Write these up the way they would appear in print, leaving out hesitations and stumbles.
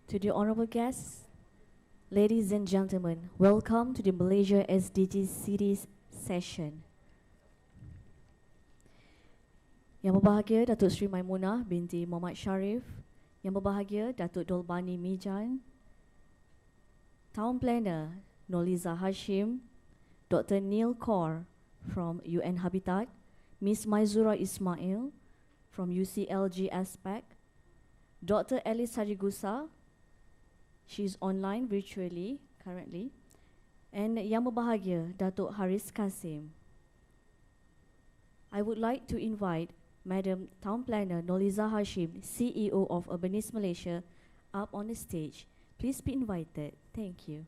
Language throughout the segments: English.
To the honorable guests, ladies and gentlemen, welcome to the Malaysia SDG Cities session. Yang berbahagia Datuk Seri Maimunah binti Muhammad Sharif, Yang berbahagia Datuk Dolbani Mijan, Town Planner Noliza Hashim, Dr. Neil Kaur from UN Habitat, Ms. Maizura Ismail from UCLG Aspect, Dr. Alice Harigusa, she's online virtually currently, and Yang berbahagia Datuk Haris Kasim. I would like to invite Madam Town Planner Noliza Hashim, CEO of Urbanice Malaysia, up on the stage. Please be invited. Thank you.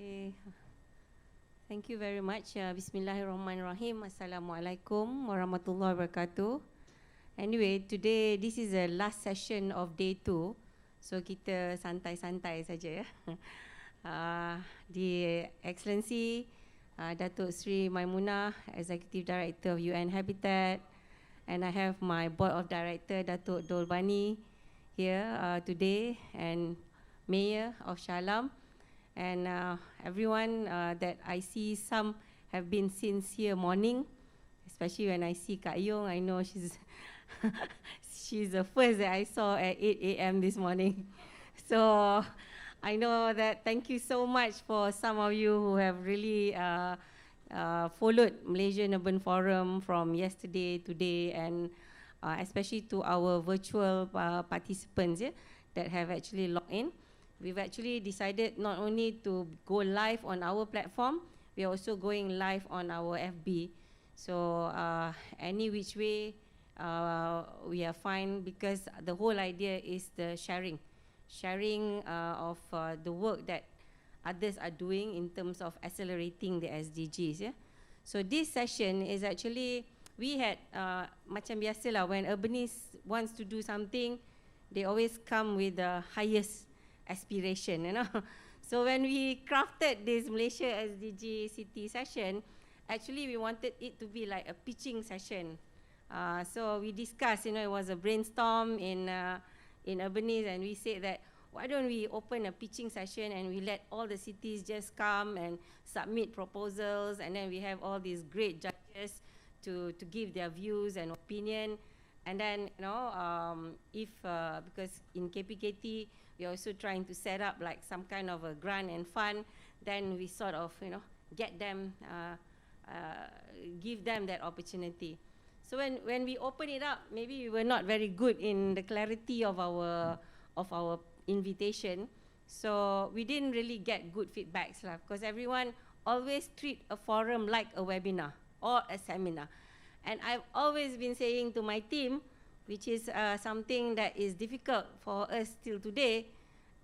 Okay. Thank you very much. Bismillahirrahmanirrahim. Assalamualaikum warahmatullahi wabarakatuh. Anyway, today this is the last session of day 2. So kita santai-santai saja ya. The Excellency Datuk Seri Maimunah, Executive Director of UN Habitat, and I have my Board of Director Datuk Dolbani here today, and Mayor of Shah Alam. And everyone that I see, some have been since here morning, especially when I see Kak Yong. I know she's she's the first that I saw at 8 a.m. this morning. So I know that. Thank you so much for some of you who have really followed Malaysian Urban Forum from yesterday, today, and especially to our virtual participants that have actually logged in. We've actually decided not only to go live on our platform, we are also going live on our FB. So any which way, we are fine, because the whole idea is the sharing of the work that others are doing in terms of accelerating the SDGs. Yeah? So this session is actually, we had, macam biasalah, when Urbanice wants to do something, they always come with the highest aspiration, you know. So when we crafted this Malaysia SDG City session, actually we wanted it to be like a pitching session. So we discussed, you know, it was a brainstorm in Urbanice, and we said that why don't we open a pitching session and we let all the cities just come and submit proposals, and then we have all these great judges to give their views and opinion. And then, you know, if because in KPKT we're also trying to set up like some kind of a grant and fund, then we sort of, you know, get them, give them that opportunity. So when we open it up, maybe we were not very good in the clarity of our invitation, so we didn't really get good feedbacks lah, because everyone always treat a forum like a webinar or a seminar. And I've always been saying to my team, which is something that is difficult for us till today,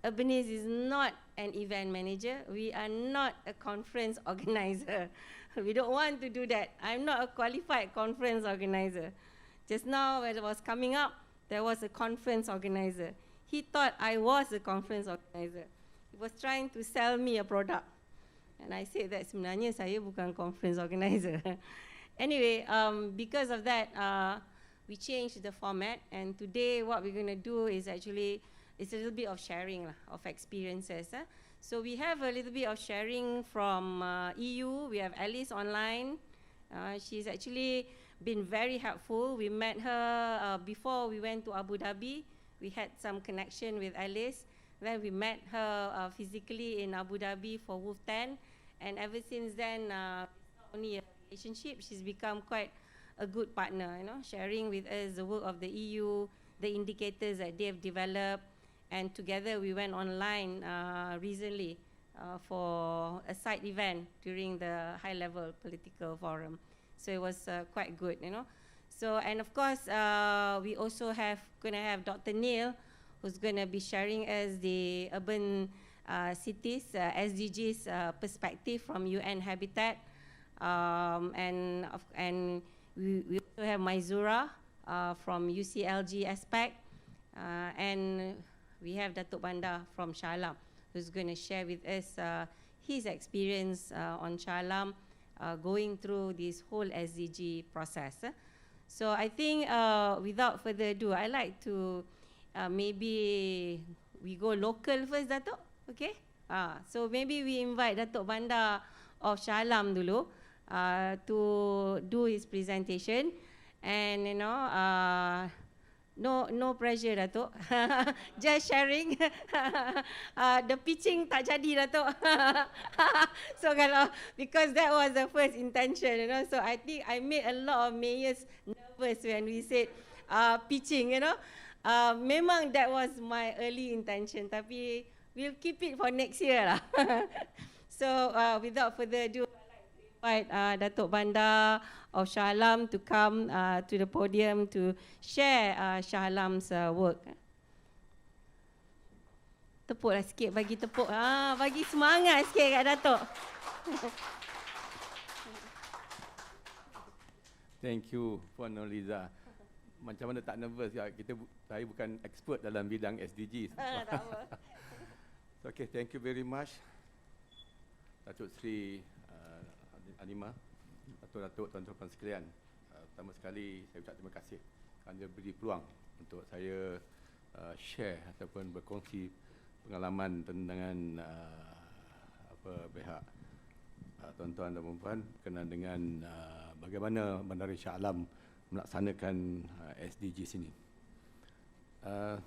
Urbanice is not an event manager. We are not a conference organizer. We don't want to do that. I'm not a qualified conference organizer. Just now when it was coming up, there was a conference organizer. He thought I was a conference organizer. He was trying to sell me a product. And I said that sebenarnya saya bukan conference organizer. Anyway, because of that, we changed the format, and today what we're going to do is actually, it's a little bit of sharing of experiences. So we have a little bit of sharing from EU. We have Alice online. She's actually been very helpful. We met her before we went to Abu Dhabi. We had some connection with Alice. Then we met her physically in Abu Dhabi for WUF 10, and ever since then, it's not only a relationship, she's become quite a good partner, you know, sharing with us the work of the EU, the indicators that they have developed, and together we went online recently for a side event during the high-level political forum. So it was quite good, you know. So, and of course, we also gonna have Dr. Neil, who's gonna be sharing us the urban cities, SDGs perspective from UN Habitat. And we also have Maizura from UCLG aspect, and we have Datuk Banda from Shah Alam, who's going to share with us his experience on Shah Alam going through this whole SDG process. So I think without further ado, I like to maybe we go local first, Datuk, okay? So maybe we invite Datuk Banda of Shah Alam dulu to do his presentation, and you know, no pressure, Datuk. Just sharing. The pitching tak jadi, Datuk. So kalau, because that was the first intention, you know. So I think I made a lot of mayors nervous when we said pitching, you know. Memang that was my early intention, tapi we'll keep it for next year lah. So without further ado, I'd like to invite Datuk Banda of Shah Alam to come to the podium to share Shah Alam's work. Tepuk lah sikit, bagi tepuk. Bagi semangat sikit kat Datuk. Thank you, Puan Noliza. Macam mana tak nervous ya? Saya bukan expert dalam bidang SDGs. Tak apa. Okay, thank you very much, Datuk Sri Anima, Datuk, tuan-tuan sekalian. Pertama sekali saya ucap terima kasih kerana beri peluang untuk saya share ataupun berkongsi pengalaman dengan pihak tuan-tuan dan puan-puan berkenaan dengan bagaimana Bandar Shah Alam melaksanakan SDG sini.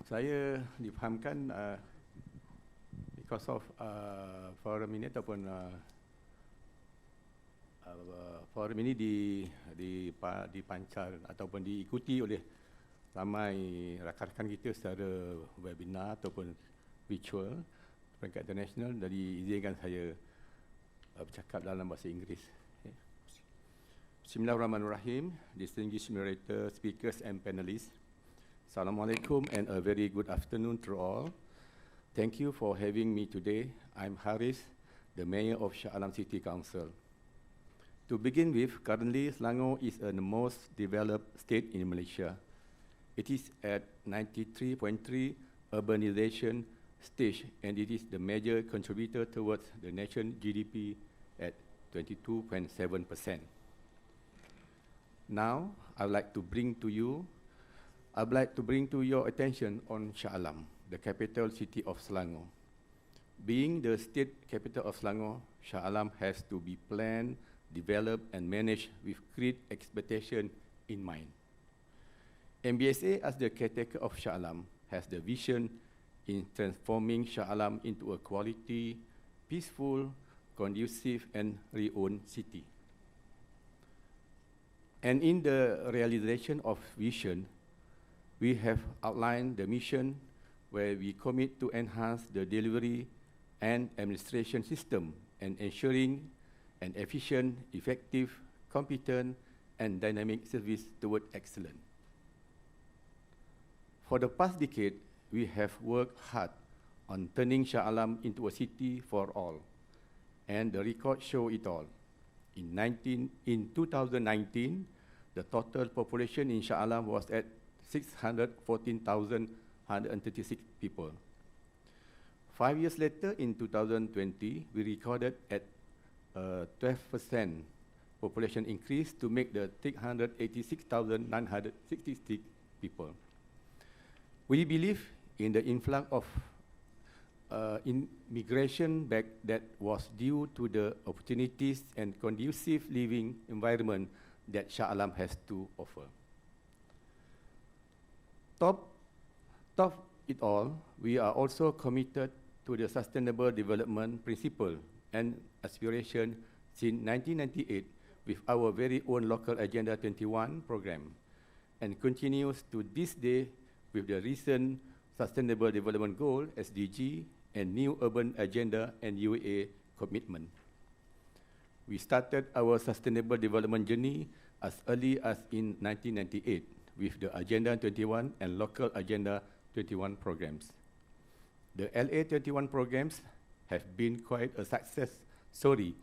Saya difahamkan because of forum ini ataupun forum ini dipancar ataupun diikuti oleh ramai rakan-rakan kita secara webinar ataupun virtual peringkat international. Jadi izinkan saya bercakap dalam bahasa Inggeris. Bismillahirrahmanirrahim. Distinguished moderator, speakers and panelists. Assalamualaikum and a very good afternoon to all. Thank you for having me today. I'm Haris, the Mayor of Shah Alam City Council. To begin with, currently Selangor is the most developed state in Malaysia. It is at 93.3 urbanization stage, and it is the major contributor towards the national GDP at 22.7%. Now, I'd like to bring to your attention on Shah Alam, the capital city of Selangor. Being the state capital of Selangor, Shah Alam has to be planned, developed and managed with great expectation in mind. MBSA, as the caretaker of Shah Alam, has the vision in transforming Shah Alam into a quality, peaceful, conducive and re-owned city. And in the realization of vision, we have outlined the mission where we commit to enhance the delivery and administration system and ensuring an efficient, effective, competent, and dynamic service toward excellence. For the past decade, we have worked hard on turning Shah Alam into a city for all, and the records show it all. In 2019, the total population in Shah Alam was at 614,136 people. 5 years later, in 2020, we recorded at 12% population increase to make the 386,966 people. We believe in the influx of immigration back that was due to the opportunities and conducive living environment that Shah Alam has to offer. Top it all, we are also committed to the Sustainable Development Principle and Aspiration since 1998 with our very own Local Agenda 21 program, and continues to this day with the recent Sustainable Development Goal, SDG, and new Urban Agenda and UAA commitment. We started our sustainable development journey as early as in 1998 with the Agenda 21 and Local Agenda 21 programs. The LA 21 programs have been quite a success story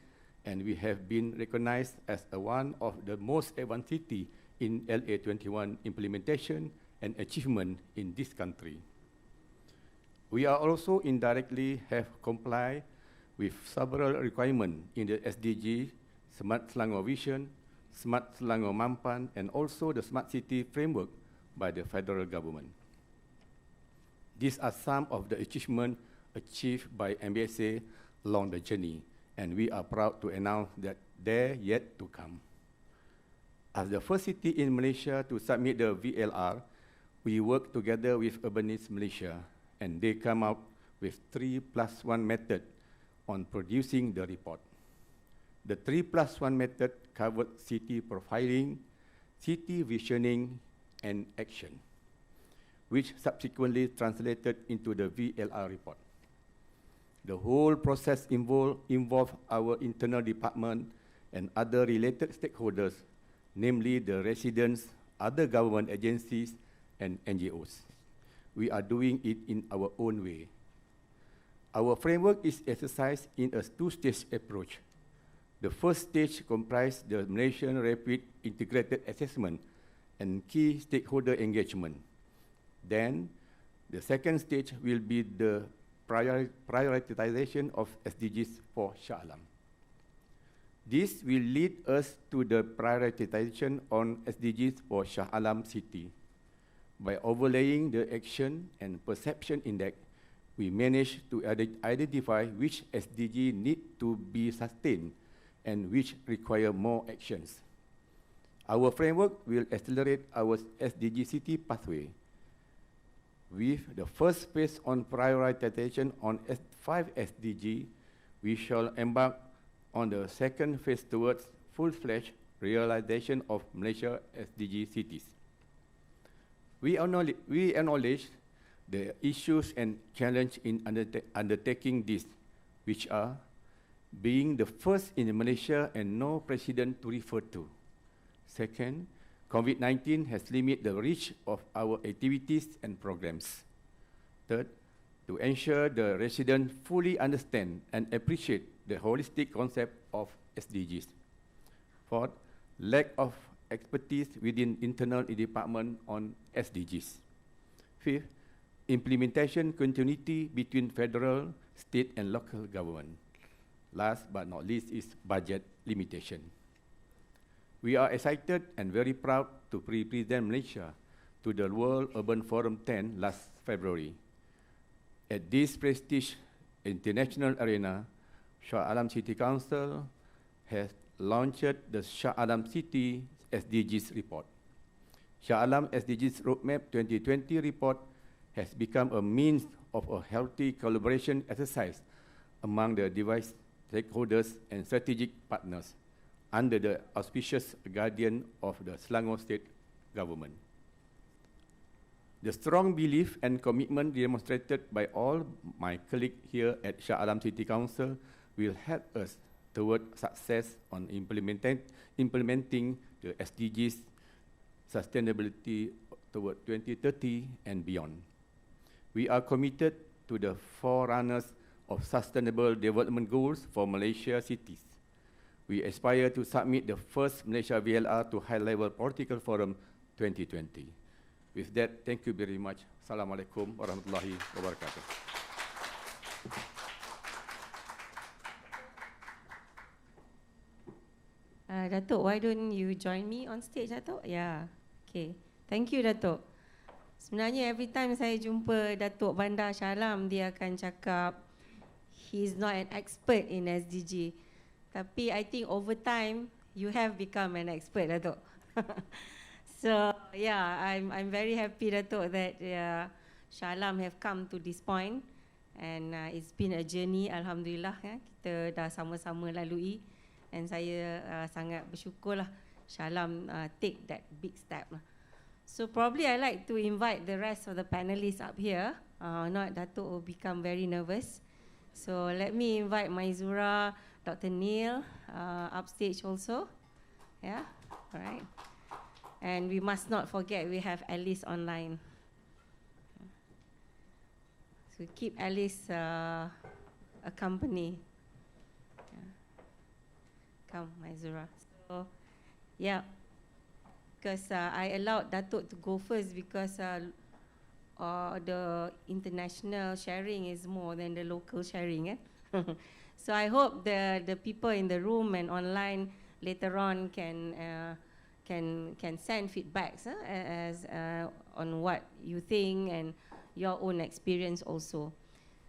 and we have been recognized as one of the most advanced cities in LA21 implementation and achievement in this country. We are also indirectly have complied with several requirements in the SDG, Smart Selangor Vision, Smart Selangor Mampan, and also the Smart City Framework by the federal government. These are some of the achievements achieved by MBSA along the journey, and we are proud to announce that they're yet to come. As the first city in Malaysia to submit the VLR, we work together with Urbanice Malaysia, and they come out with 3+1 method on producing the report. The 3+1 method covered city profiling, city visioning, and action, which subsequently translated into the VLR report. The whole process involved our internal department and other related stakeholders, namely the residents, other government agencies, and NGOs. We are doing it in our own way. Our framework is exercised in a two-stage approach. The first stage comprises the Malaysian Rapid Integrated Assessment and key stakeholder engagement. Then, the second stage will be the prioritization of SDGs for Shah Alam. This will lead us to the prioritization on SDGs for Shah Alam city. By overlaying the action and perception index, we managed to identify which SDG need to be sustained and which require more actions. Our framework will accelerate our SDG city pathway. With the first phase on prioritization on 5 SDG, we shall embark on the second phase towards full-fledged realization of Malaysia SDG cities. We acknowledge the issues and challenge in undertaking this, which are being the first in Malaysia and no precedent to refer to. Second, COVID-19 has limited the reach of our activities and programs. Third, to ensure the residents fully understand and appreciate the holistic concept of SDGs. Fourth, lack of expertise within internal department on SDGs. Fifth, implementation continuity between federal, state, and local government. Last but not least is budget limitation. We are excited and very proud to represent Malaysia to the World Urban Forum 10 last February. At this prestigious international arena, Shah Alam City Council has launched the Shah Alam City SDGs report. Shah Alam SDGs Roadmap 2020 report has become a means of a healthy collaboration exercise among the device stakeholders and strategic partners under the auspicious guardian of the Selangor State Government. The strong belief and commitment demonstrated by all my colleagues here at Shah Alam City Council will help us toward success on implementing the SDGs sustainability toward 2030 and beyond. We are committed to the forerunners of Sustainable Development Goals for Malaysia cities. We aspire to submit the first Malaysia VLR to High-Level Political Forum 2020. With that, thank you very much. Assalamualaikum warahmatullahi wabarakatuh. Datuk, why don't you join me on stage, Datuk? Yeah, okay. Thank you, Datuk. Sebenarnya every time saya jumpa Datuk Bandar Shah Alam, dia akan cakap he's not an expert in SDG. Tapi I think over time, you have become an expert, Datuk. So yeah, I'm very happy, Datuk, that Shah Alam have come to this point. And it's been a journey, Alhamdulillah. Kita dah sama-sama lalui. And saya sangat bersyukurlah Shah Alam take that big step. So probably I like to invite the rest of the panelists up here. Not Datuk will become very nervous. So let me invite Maizura, Dr. Neil upstage also. Yeah, all right. And we must not forget we have Alice online. So keep Alice a company. welcome, Maizura. So, yeah, because I allowed Datuk to go first because the international sharing is more than the local sharing. So I hope the people in the room and online later on can send feedbacks as on what you think and your own experience also.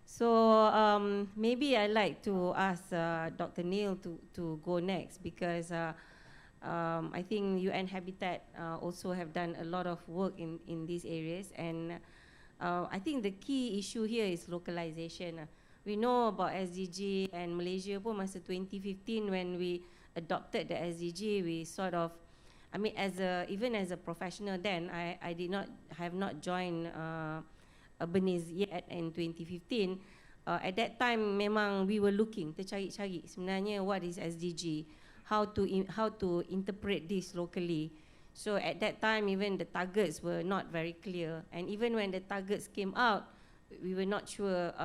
So maybe I'd like to ask Dr. Neil to go next because I think UN Habitat also have done a lot of work in these areas, and I think the key issue here is localization. We know about SDG, and Malaysia pun masa 2015 when we adopted the SDG, we sort of, I mean, even as a professional then, I have not joined Urbanice yet in 2015. At that time, memang we were looking, tercari-cari sebenarnya what is SDG, how to interpret this locally. So at that time, even the targets were not very clear, and even when the targets came out, we were not sure.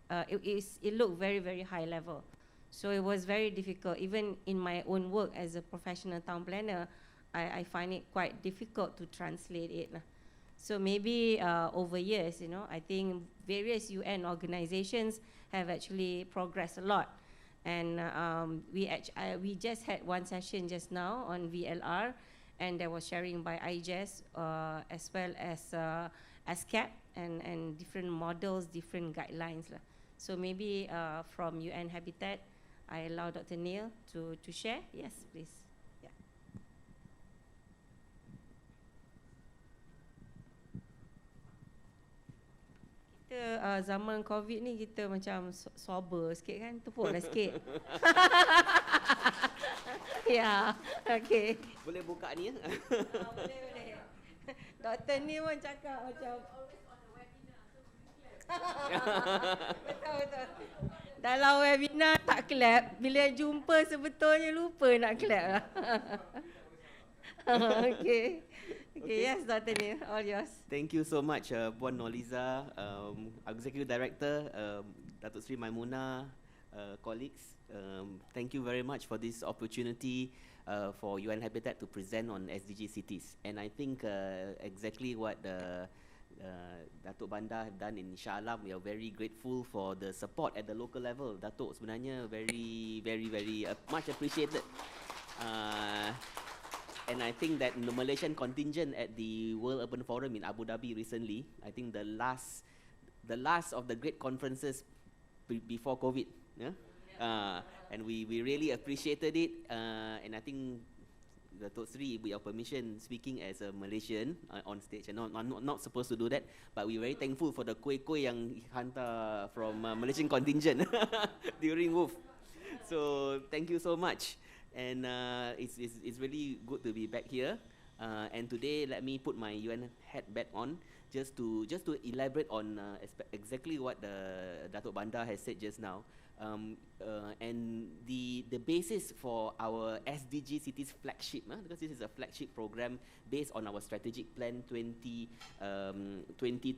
It looked very, very high level. So it was very difficult. Even in my own work as a professional town planner, I find it quite difficult to translate it. So maybe over years, I think various UN organizations have actually progressed a lot. And we just had one session just now on VLR, and there was sharing by IGES as well as ASCAP and different models, different guidelines. So maybe from UN Habitat, I allow Dr. Neil to share. Yes, please. Yeah. Kita zaman COVID ni kita macam sober sikit kan, tepuklah sikit. Ya, okay. Boleh buka ni ya? Boleh. Dr. Neil pun cakap macam betul. Dalam webinar tak clap, bila jumpa sebetulnya lupa nak clap lah. Okay, yes, Dr. Neil, all yours. Thank you so much, Puan Noliza, Executive Director, Datuk Sri Maimuna, colleagues. Thank you very much for this opportunity for UN Habitat to present on SDG Cities. And I think exactly what Datuk Banda have done in Shah Alam, we are very grateful for the support at the local level. Datuk sebenarnya very much appreciated. And I think that in the Malaysian contingent at the World Urban Forum in Abu Dhabi recently, I think the last of the great conferences before COVID, yeah? And we really appreciated it, and I think Datuk Sri, with your permission, speaking as a Malaysian on stage, and not supposed to do that, but we're very thankful for the kuih-kuih yang hantar from Malaysian contingent during WUF. So thank you so much, and it's really good to be back here. And today, let me put my UN hat back on, just to elaborate on exactly what Datuk Banda has said just now. And the basis for our SDG Cities flagship, because this is a flagship program based on our strategic plan 2020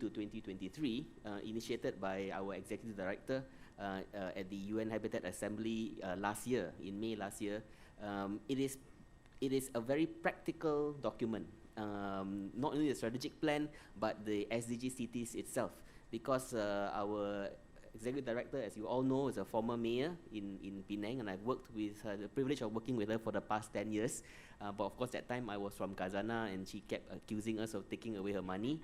to 2023, initiated by our executive director at the UN Habitat Assembly last year, in May last year. It is a very practical document, not only the strategic plan, but the SDG Cities itself, because our executive director, as you all know, is a former mayor in Penang, and I've worked with her, the privilege of working with her for the past 10 years. But of course, that time I was from Khazanah, and she kept accusing us of taking away her money.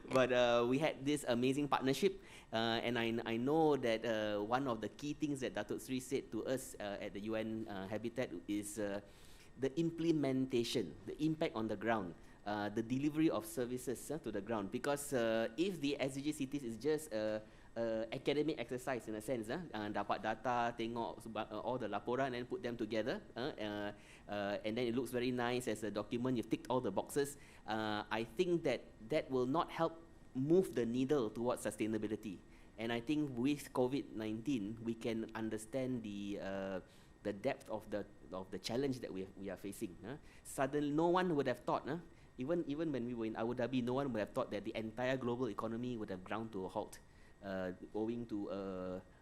But we had this amazing partnership, and I know that one of the key things that Datuk Sri said to us at the UN Habitat is the implementation, the impact on the ground. The delivery of services to the ground, because if the SDG Cities is just academic exercise in a sense, dapat data, tengok all the laporan and put them together, and then it looks very nice as a document, you've ticked all the boxes, I think that will not help move the needle towards sustainability. And I think with COVID-19, we can understand the depth of the challenge that we are facing. Suddenly, no one would have thought, even when we were in Abu Dhabi, no one would have thought that the entire global economy would have ground to a halt. owing to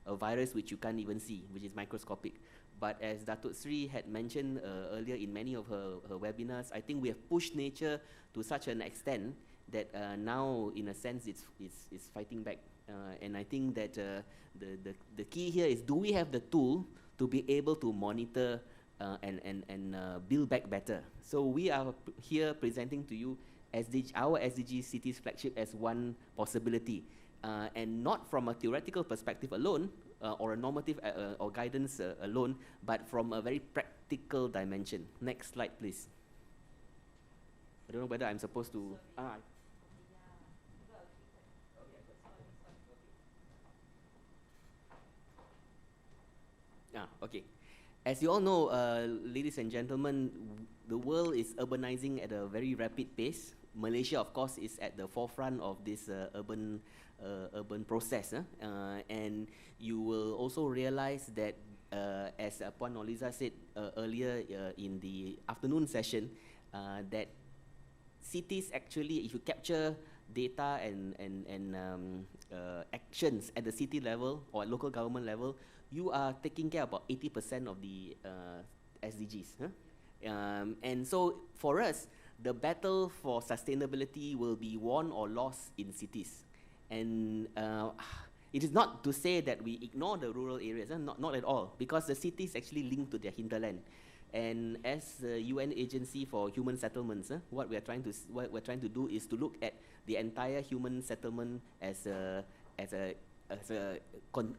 a virus which you can't even see, which is microscopic. But as Datuk Sri had mentioned earlier in many of her webinars, I think we have pushed nature to such an extent that now, in a sense, it's fighting back. And I think that the key here is, do we have the tool to be able to monitor and build back better? So we are here presenting to you our SDG Cities flagship as one possibility, and not from a theoretical perspective alone, or a normative or guidance alone, but from a very practical dimension. Next slide, please. I don't know whether I'm supposed to. Okay. As you all know, ladies and gentlemen, the world is urbanizing at a very rapid pace. Malaysia, of course, is at the forefront of this urban process. And you will also realize that, as Puan Noliza said earlier in the afternoon session, that cities actually, if you capture data and actions at the city level or at local government level, you are taking care of about 80% of the SDGs. And so for us, the battle for sustainability will be won or lost in cities. And it is not to say that we ignore the rural areas, not at all, because the cities actually link to their hinterland. And as the UN Agency for Human Settlements, what we're trying to do is to look at the entire human settlement as a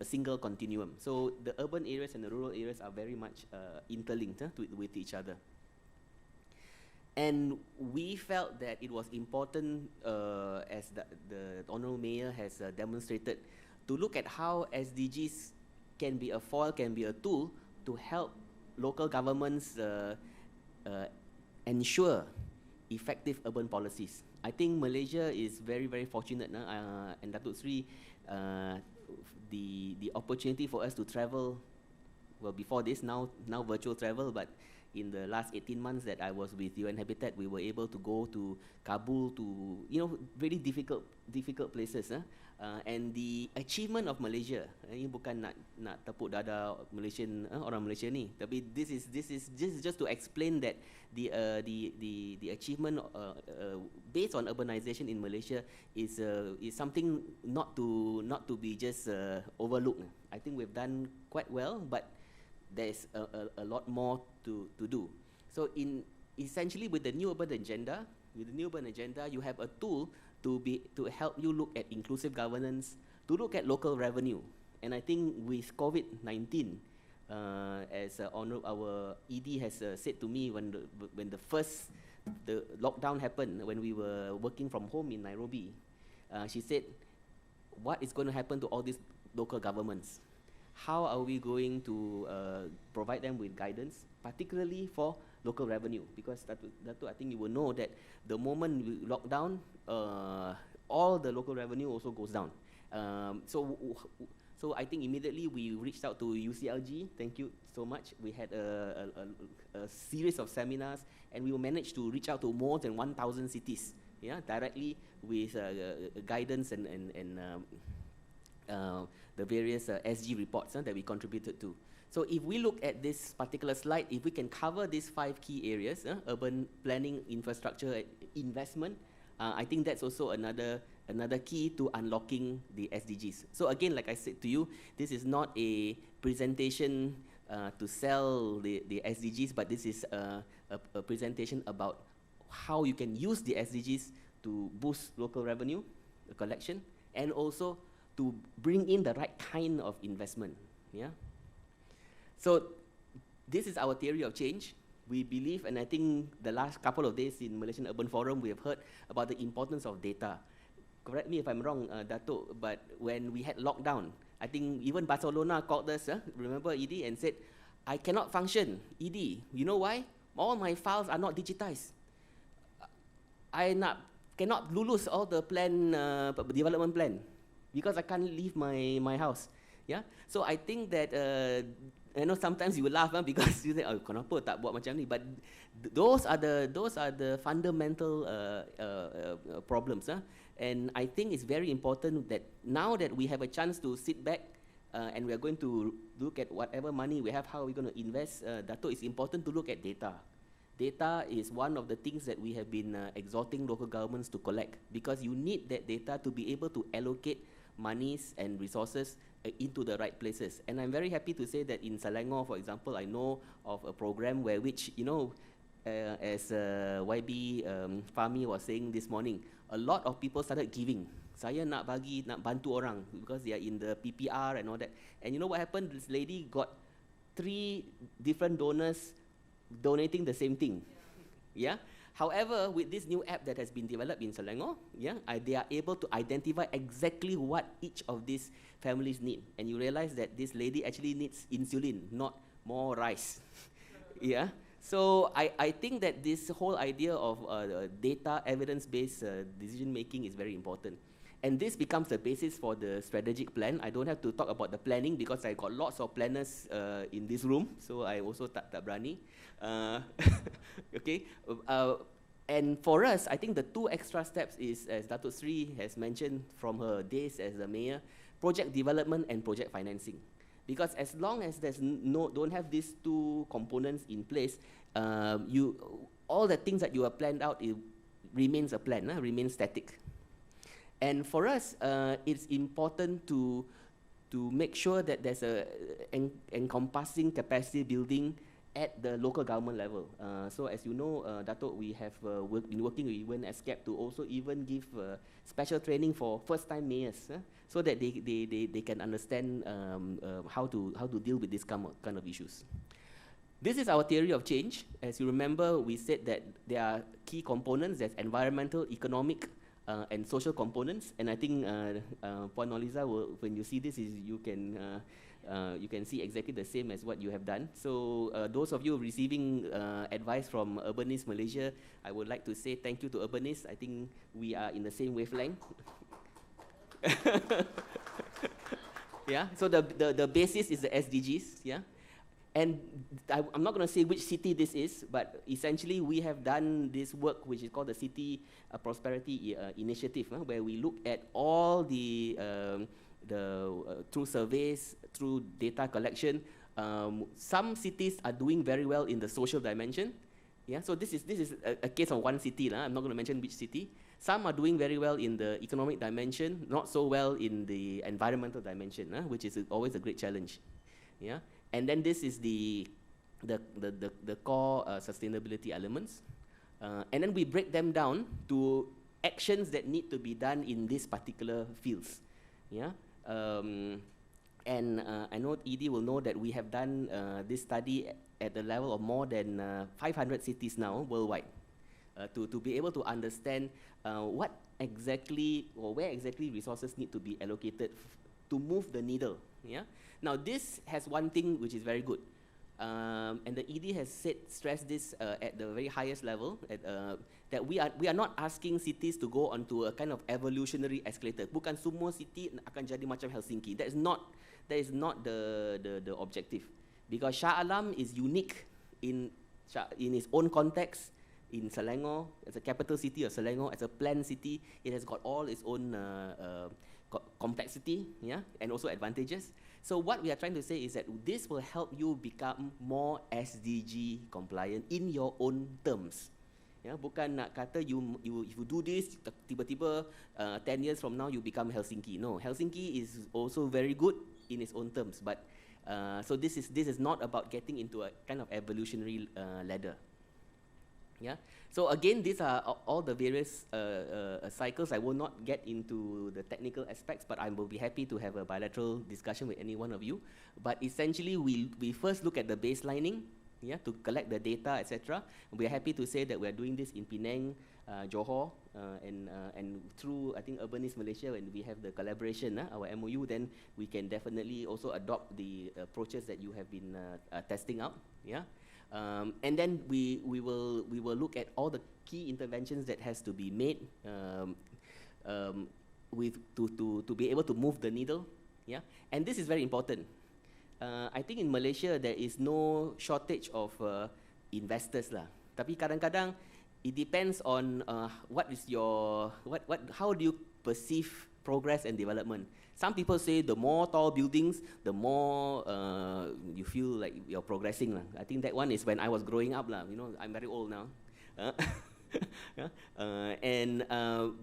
single continuum. So the urban areas and the rural areas are very much interlinked with each other. And we felt that it was important, as the Honourable Mayor has demonstrated, to look at how SDGs can be a foil, can be a tool to help local governments ensure effective urban policies. I think Malaysia is very, very fortunate, and Datuk Sri, the opportunity for us to travel, well, before this, now virtual travel, but in the last 18 months that I was with UN Habitat, we were able to go to Kabul, to really difficult places. And the achievement of Malaysia, ini bukan nak tepuk dada Malaysian, orang Malaysia ni, tapi this is just to explain that the achievement based on urbanization in Malaysia is something not to be just overlooked. I think we've done quite well, but there's a lot more to do. So essentially with the new urban agenda, you have a tool to help you look at inclusive governance, to look at local revenue. And I think with COVID-19, as our ED has said to me when the lockdown happened, when we were working from home in Nairobi, she said, what is going to happen to all these local governments? How are we going to provide them with guidance, particularly for local revenue? Because Dato', I think you will know that the moment we lock down, all the local revenue also goes down. So I think immediately we reached out to UCLG. Thank you so much. We had a series of seminars, and we managed to reach out to more than 1,000 cities, directly with guidance and the various SG reports that we contributed to. So if we look at this particular slide, if we can cover these 5 key areas, urban planning, infrastructure, investment, I think that's also another key to unlocking the SDGs. So again, like I said to you, this is not a presentation to sell the SDGs, but this is a presentation about how you can use the SDGs to boost local revenue collection, and also to bring in the right kind of investment. So this is our theory of change. We believe, and I think the last couple of days in Malaysian Urban Forum, we have heard about the importance of data. Correct me if I'm wrong, Dato', but when we had lockdown, I think even Barcelona called us, remember, ED, and said, I cannot function, ED. You know why? All my files are not digitized. I cannot lulus all the development plan, because I can't leave my house. So I think that sometimes you will laugh because you say, oh, kenapa tak buat macam ni? But those are the fundamental problems. And I think it's very important that now that we have a chance to sit back and we are going to look at whatever money we have, how are we going to invest, Dato, it's important to look at data. Data is one of the things that we have been exhorting local governments to collect, because you need that data to be able to allocate monies and resources into the right places. And I'm very happy to say that in Selangor, for example, I know of a program where which, you know, as YB Fahmi was saying this morning, a lot of people started giving. Saya nak bantu orang because they are in the PPR and all that. And you know what happened? This lady got 3 different donors donating the same thing. Yeah. However, with this new app that has been developed in Selangor, yeah, they are able to identify exactly what each of these families need. And you realize that this lady actually needs insulin, not more rice. Yeah. So I think that this whole idea of data evidence-based decision making is very important. And this becomes the basis for the strategic plan. I don't have to talk about the planning because I got lots of planners in this room, so I also tak berani. Okay. And for us, I think the 2 extra steps is, as Datuk Sri has mentioned from her days as the mayor, project development and project financing. Because as long as there's don't have these 2 components in place, all the things that you have planned out, it remains a plan, remains static. And for us, it's important to make sure that there's a encompassing capacity building at the local government level. So as you know, Dato', we have been working with UN SCAP to also even give special training for first-time mayors, so that they can understand how to deal with this kind of issues. This is our theory of change. As you remember, we said that there are key components. There's environmental, economic, and social components. And I think Puan Noliza, when you see this, you can see exactly the same as what you have done. So those of you receiving advice from Urbanice Malaysia, I would like to say thank you to Urbanice. I think we are in the same wavelength. Yeah. So the basis is the SDGs. Yeah. And I'm not going to say which city this is, but essentially we have done this work which is called the City Prosperity Initiative, where we look at all the through surveys, through data collection. Some cities are doing very well in the social dimension. Yeah, so this is a case of one city. I'm not going to mention which city. Some are doing very well in the economic dimension, not so well in the environmental dimension, which is always a great challenge. Yeah. And then this is the core sustainability elements. And then we break them down to actions that need to be done in these particular fields. Yeah? And I know Edie will know that we have done this study at the level of more than 500 cities now worldwide to be able to understand what exactly or where exactly resources need to be allocated to move the needle. Yeah? Now this has one thing which is very good, and the ED has stressed this at the very highest level, that we are not asking cities to go onto a kind of evolutionary escalator. Bukan semua city akan jadi macam Helsinki. That is not the objective, because Shah Alam is unique in its own context. In Selangor, as a capital city of Selangor, as a planned city, it has got all its own complexity, yeah, and also advantages. So what we are trying to say is that this will help you become more SDG compliant in your own terms. Yeah, bukan nak kata if you do this, tiba-tiba 10 years from now you become Helsinki. No, Helsinki is also very good in its own terms, but so this is not about getting into a kind of evolutionary ladder. Yeah. So again, these are all the various cycles. I will not get into the technical aspects, but I will be happy to have a bilateral discussion with any one of you. But essentially, we first look at the baselining, yeah, to collect the data, etc. We are happy to say that we are doing this in Penang, Johor, and through, I think, Urbanice Malaysia, when we have the collaboration, our MOU, then we can definitely also adopt the approaches that you have been testing out. Yeah. And then we will look at all the key interventions that has to be made to be able to move the needle. Yeah, and this is very important. I think in Malaysia there is no shortage of investors lah. Tapi kadang-kadang it depends on what is your, how do you perceive progress and development. Some people say the more tall buildings, the more you feel like you're progressing. I think that one is when I was growing up. You know, I'm very old now. Yeah?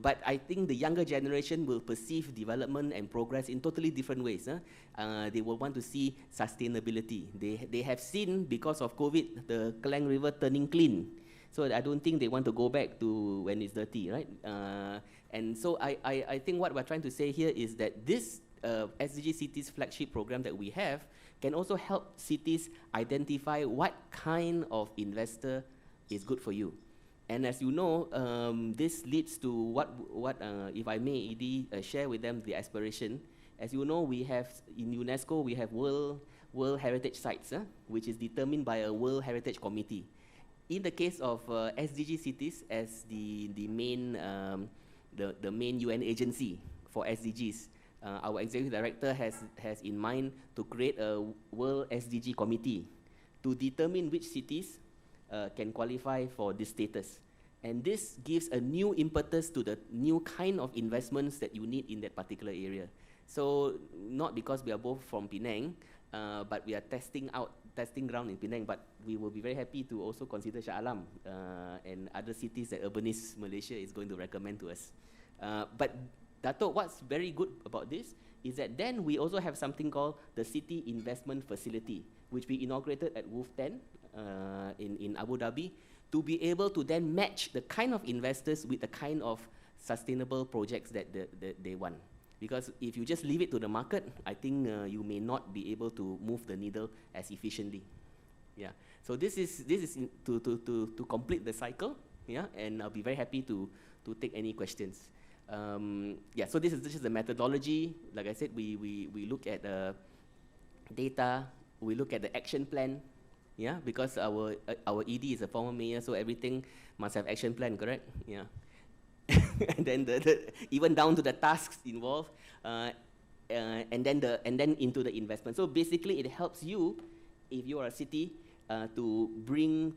But I think the younger generation will perceive development and progress in totally different ways. They will want to see sustainability. They have seen, because of COVID, the Klang River turning clean. So I don't think they want to go back to when it's dirty, right? And so I think what we're trying to say here is that this SDG Cities flagship program that we have can also help cities identify what kind of investor is good for you. And as you know, this leads to what if I may, ED, share with them the aspiration. As you know, we have, in UNESCO, we have World Heritage Sites, which is determined by a World Heritage Committee. In the case of SDG Cities, as the main UN agency for SDGs, our executive director has in mind to create a World SDG Committee to determine which cities can qualify for this status. And this gives a new impetus to the new kind of investments that you need in that particular area. So not because we are both from Penang, but we are testing ground in Penang, but we will be very happy to also consider Shah Alam and other cities that Urbanice Malaysia is going to recommend to us. But Dato', what's very good about this is that then we also have something called the City Investment Facility, which we inaugurated at MUF2020 in Abu Dhabi, to be able to then match the kind of investors with the kind of sustainable projects that they want. Because if you just leave it to the market, I think you may not be able to move the needle as efficiently. Yeah. So this is to complete the cycle. Yeah. And I'll be very happy to take any questions. Yeah. So this is the methodology. Like I said, we look at data. We look at the action plan. Yeah. Because our ED is a former mayor, so everything must have action plan. Correct? Yeah. And then even down to the tasks involved, and then into the investment. So basically, it helps you, if you are a city, to bring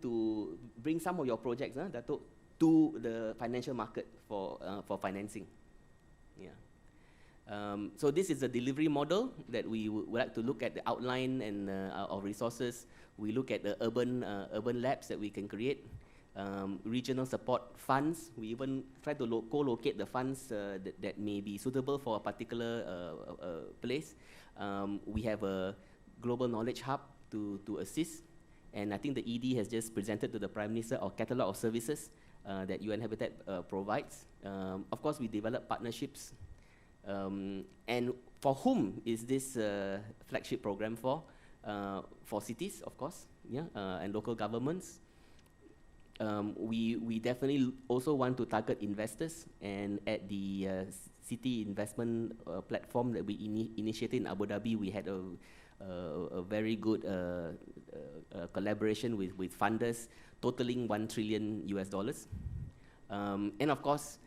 some of your projects, Dato', to the financial market for financing. Yeah. So this is a delivery model that we would like to look at the outline and of resources. We look at the urban labs that we can create. Regional support funds. We even try to co-locate the funds that may be suitable for a particular place. We have a global knowledge hub to assist. And I think the ED has just presented to the Prime Minister our catalogue of services that UN Habitat provides. Of course, we develop partnerships. And for whom is this flagship program for? For cities, of course, yeah, and local governments. We definitely also want to target investors, and at the city investment platform that we initiated in Abu Dhabi, we had a very good collaboration with funders totaling $1 trillion. And of course,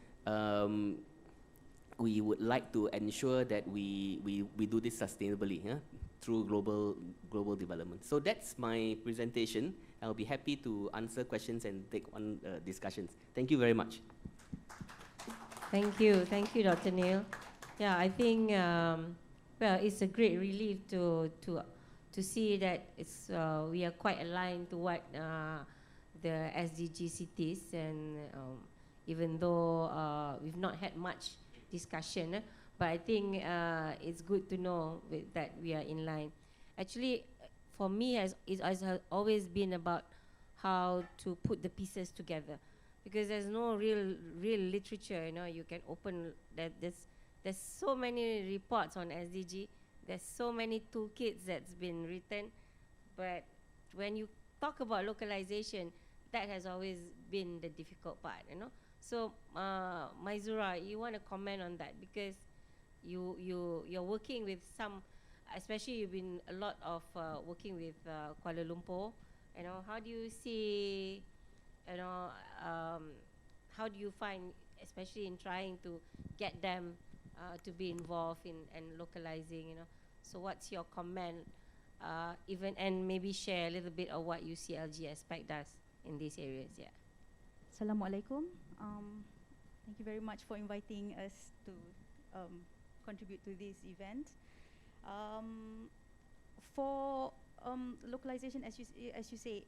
we would like to ensure that we do this sustainably, through global development. So that's my presentation. I'll be happy to answer questions and take on discussions. Thank you very much. Thank you, Dr. Neil. Yeah, I think well, it's a great relief to see that it's we are quite aligned to what the SDG cities, and even though we've not had much discussion, but I think it's good to know that we are in line. Actually, for me, it has always been about how to put the pieces together, because there's no real literature. You know, you can open that. There's so many reports on SDG. There's so many toolkits that's been written, but when you talk about localization, that has always been the difficult part. You know. So, Maizura, you want to comment on that, because you're working with some. Especially, you've been a lot of working with Kuala Lumpur. You know, how do you see? You know, how do you find, especially in trying to get them to be involved in localizing? You know, so what's your comment? Even, and maybe share a little bit of what UCLG Aspect does in these areas. Yeah. Assalamualaikum. Thank you very much for inviting us to contribute to this event. For localization, as you say,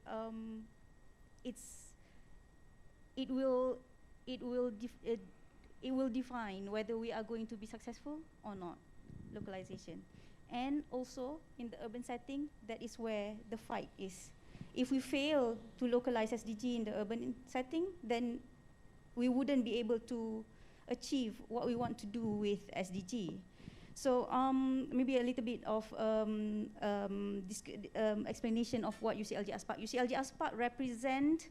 it will define whether we are going to be successful or not. Localization, and also in the urban setting, that is where the fight is. If we fail to localize SDG in the urban setting, then we wouldn't be able to achieve what we want to do with SDG. So maybe a little bit of explanation of what UCLG ASPAC. UCLG ASPAC represent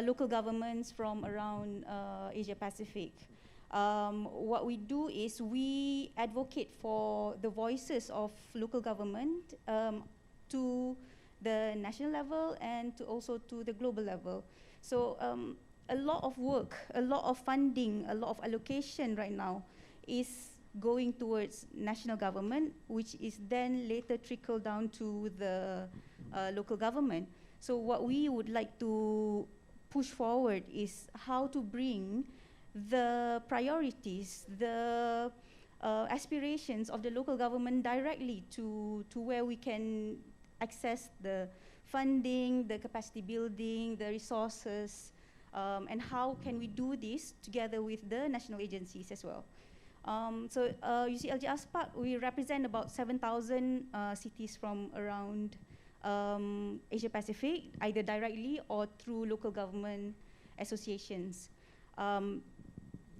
local governments from around Asia Pacific. What we do is we advocate for the voices of local government to the national level and also to the global level. So a lot of work, a lot of funding, a lot of allocation right now is going towards national government, which is then later trickle down to the local government. So what we would like to push forward is how to bring the priorities, the aspirations of the local government directly to where we can access the funding, the capacity building, the resources, and how can we do this together with the national agencies as well. So UCLG ASPAC, we represent about 7,000 cities from around Asia Pacific, either directly or through local government associations.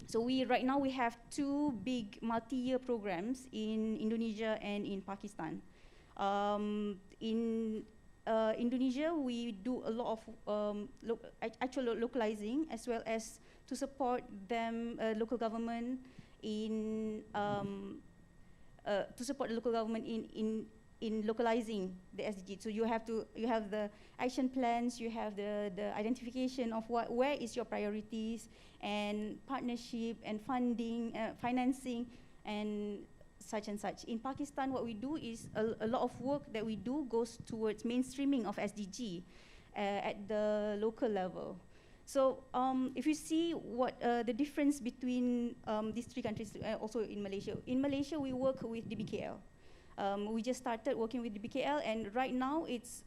So right now we have two big multi-year programs in Indonesia and in Pakistan. In Indonesia, we do a lot of actual localizing, as well as to support them, local government in to support the local government in localizing the SDG. So you have the action plans, you have the identification of where is your priorities, and partnership and funding, financing, and such and such. In Pakistan, what we do is a lot of work that we do goes towards mainstreaming of SDG at the local level. So if you see what the difference between these three countries, also in Malaysia. In Malaysia, we work with DBKL. We just started working with DBKL, and right now it's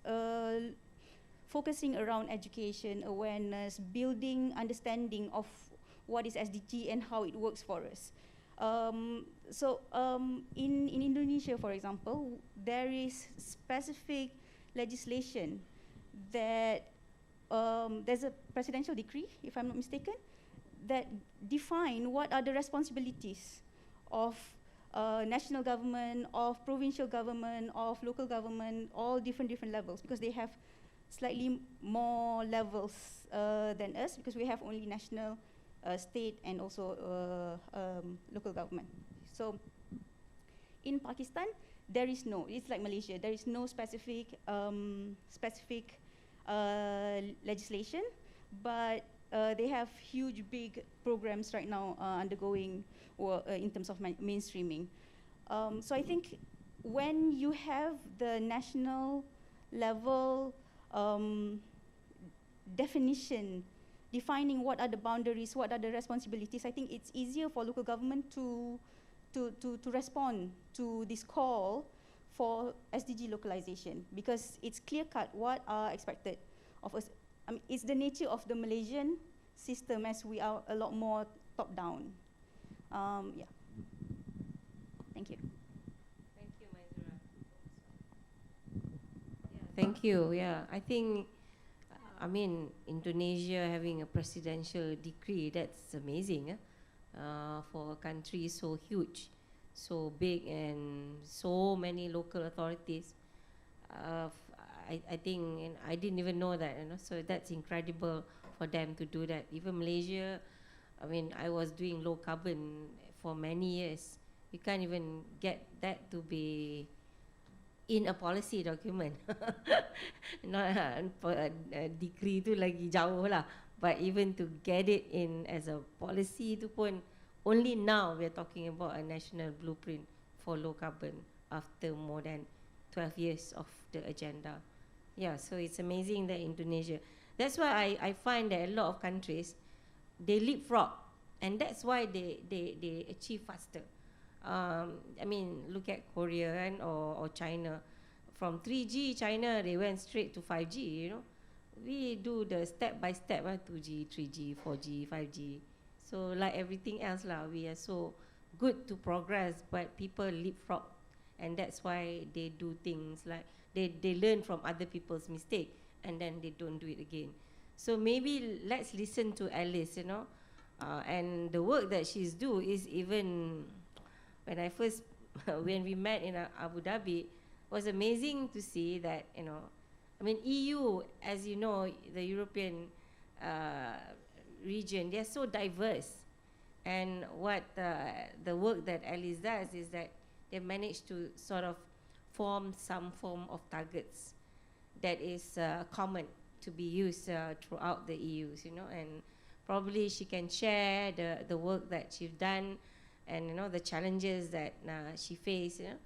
focusing around education, awareness, building understanding of what is SDG and how it works for us. In Indonesia, for example, there is specific legislation that there's a presidential decree, if I'm not mistaken, that define what are the responsibilities of national government, of provincial government, of local government, all different levels, because they have slightly more levels than us, because we have only national, state, and also local government. So in Pakistan, there is no, it's like Malaysia, there is no specific legislation, but they have huge, big programs right now undergoing in terms of mainstreaming. So I think when you have the national level definition, defining what are the boundaries, what are the responsibilities, I think it's easier for local government to respond to this call for SDG localization, because it's clear-cut what are expected of us. I mean, it's the nature of the Malaysian system, as we are a lot more top-down. Yeah. Thank you. Thank you, Maizura. Yeah, thank you. Yeah, I think, I mean, Indonesia having a presidential decree, that's amazing. For a country so huge, so big, and so many local authorities. I think, and I didn't even know that, so that's incredible for them to do that. Even Malaysia, I mean, I was doing low carbon for many years. You can't even get that to be in a policy document. Not a decree tu lagi jauh lah. But even to get it in as a policy tu pun, only now we are talking about a national blueprint for low carbon after more than 12 years of the agenda. Yeah, so it's amazing that Indonesia. That's why I find that a lot of countries, they leapfrog, and that's why they achieve faster. I mean, look at Korea and or China. From 3G China, they went straight to 5G, you know. We do the step by step, 2G, 3G, 4G, 5G. So like everything else lah, we are so good to progress, but people leapfrog, and that's why they do things like they learn from other people's mistake, and then they don't do it again. So maybe let's listen to Alice, you know, and the work that she's do is even when I first when we met in Abu Dhabi, was amazing to see that, you know, I mean EU, as you know, the European region, they're so diverse, and what the work that Alice does is that they managed to sort of form some form of targets that is common to be used throughout the EUs, you know, and probably she can share the work that she's done, and you know the challenges that she faced, you know,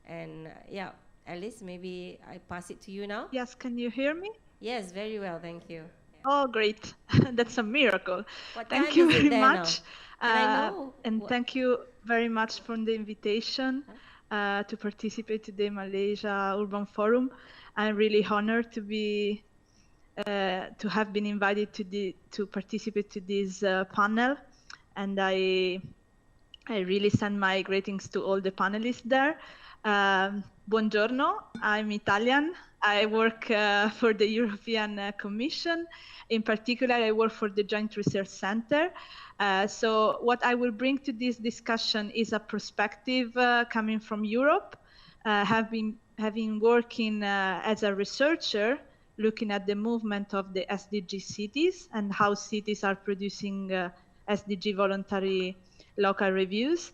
and yeah, Alice, maybe I pass it to you now. Yes, can you hear me? Yes, very well, thank you. Oh, great. That's a miracle. What Thank time you is it very there much. now? Can I know And what- thank you very much for the invitation to participate today Malaysia Urban Forum. I'm really honored to be to have been invited to participate to this panel, and I really send my greetings to all the panelists there. Buongiorno, I'm Italian. I work for the European Commission. In particular, I work for the Joint Research Center. So what I will bring to this discussion is a perspective coming from Europe, having working as a researcher, looking at the movement of the SDG cities and how cities are producing SDG voluntary local reviews.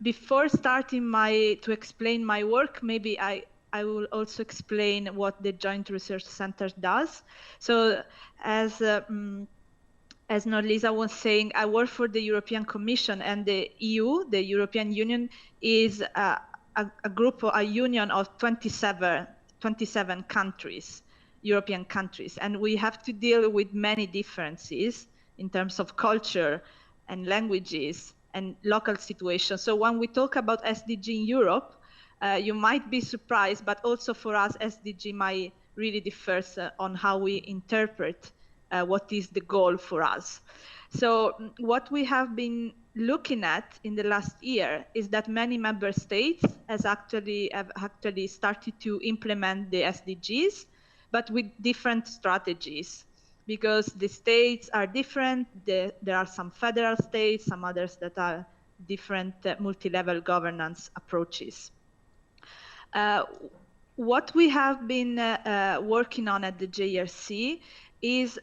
Before starting to explain my work, maybe I will also explain what the Joint Research Center does. So as Norlisa was saying, I work for the European Commission, and the EU, the European Union, is a union of 27 countries, European countries, and we have to deal with many differences in terms of culture and languages and local situations. So when we talk about SDG in Europe, you might be surprised, but also for us, SDG might really differ on how we interpret what is the goal for us. So what we have been looking at in the last year is that many member states have actually started to implement the SDGs, but with different strategies, because the states are different. There are some federal states, some others that are different multi-level governance approaches. What we have been working on at the JRC is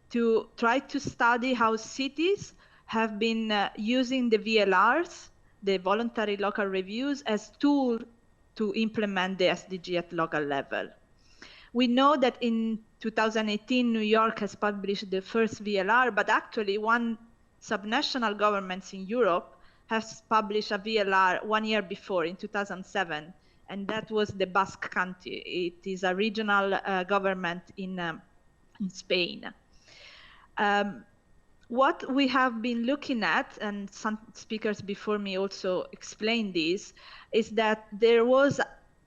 to try to study how cities have been using the VLRs, the voluntary local reviews, as tool to implement the SDG at local level. We know that in 2018, New York has published the first VLR, but actually one subnational government in Europe has published a VLR 1 year before, in 2007, and that was the Basque Country. It is a regional government in Spain. What we have been looking at, and some speakers before me also explained this, is that there was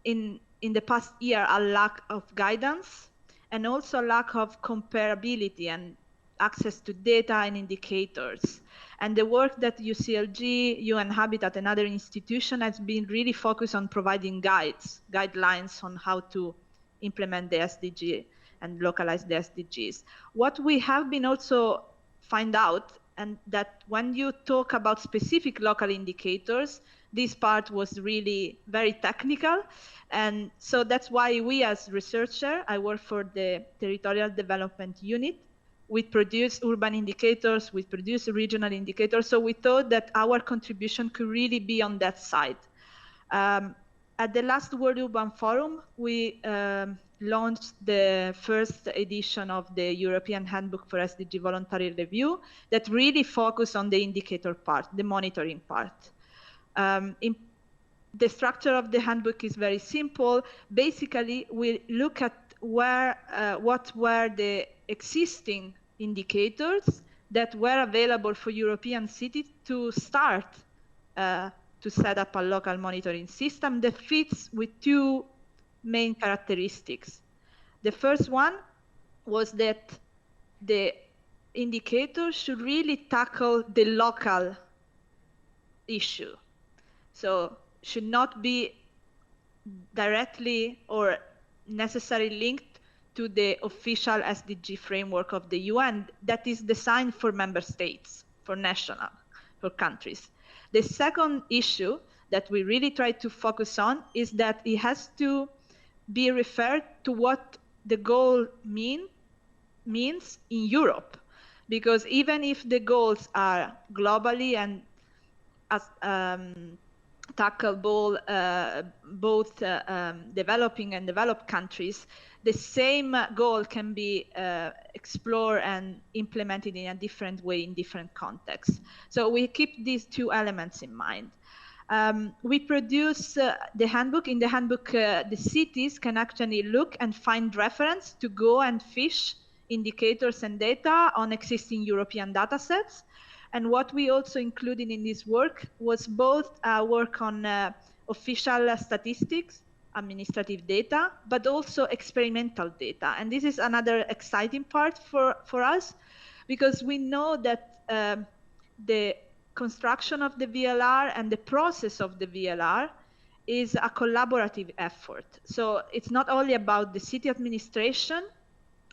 in the past year a lack of guidance and also a lack of comparability and access to data and indicators. And the work that UCLG, UN Habitat, and other institutions has been really focused on providing guidelines on how to implement the SDG and localize the SDGs. What we have been also find out, and that when you talk about specific local indicators, this part was really very technical. And so that's why we as researchers, I work for the Territorial Development Unit, we produce urban indicators, we produce regional indicators. So we thought that our contribution could really be on that side. At the last World Urban Forum, we launched the first edition of the European Handbook for SDG Voluntary Review that really focused on the indicator part, the monitoring part. The structure of the handbook is very simple. Basically, we look at what were the existing indicators that were available for European cities to start to set up a local monitoring system that fits with two main characteristics. The first one was that the indicator should really tackle the local issue. So should not be directly or necessarily linked to the official SDG framework of the UN that is designed for member states, for countries. The second issue that we really try to focus on is that it has to be referred to what the goal means in Europe. Because even if the goals are globally and tackle both developing and developed countries, the same goal can be explored and implemented in a different way in different contexts. So we keep these two elements in mind. We produce the handbook. In the handbook, the cities can actually look and find reference to go and fish indicators and data on existing European data sets. And what we also included in this work was both work on official statistics, administrative data, but also experimental data. And this is another exciting part for us, because we know that the construction of the VLR and the process of the VLR is a collaborative effort. So it's not only about the city administration,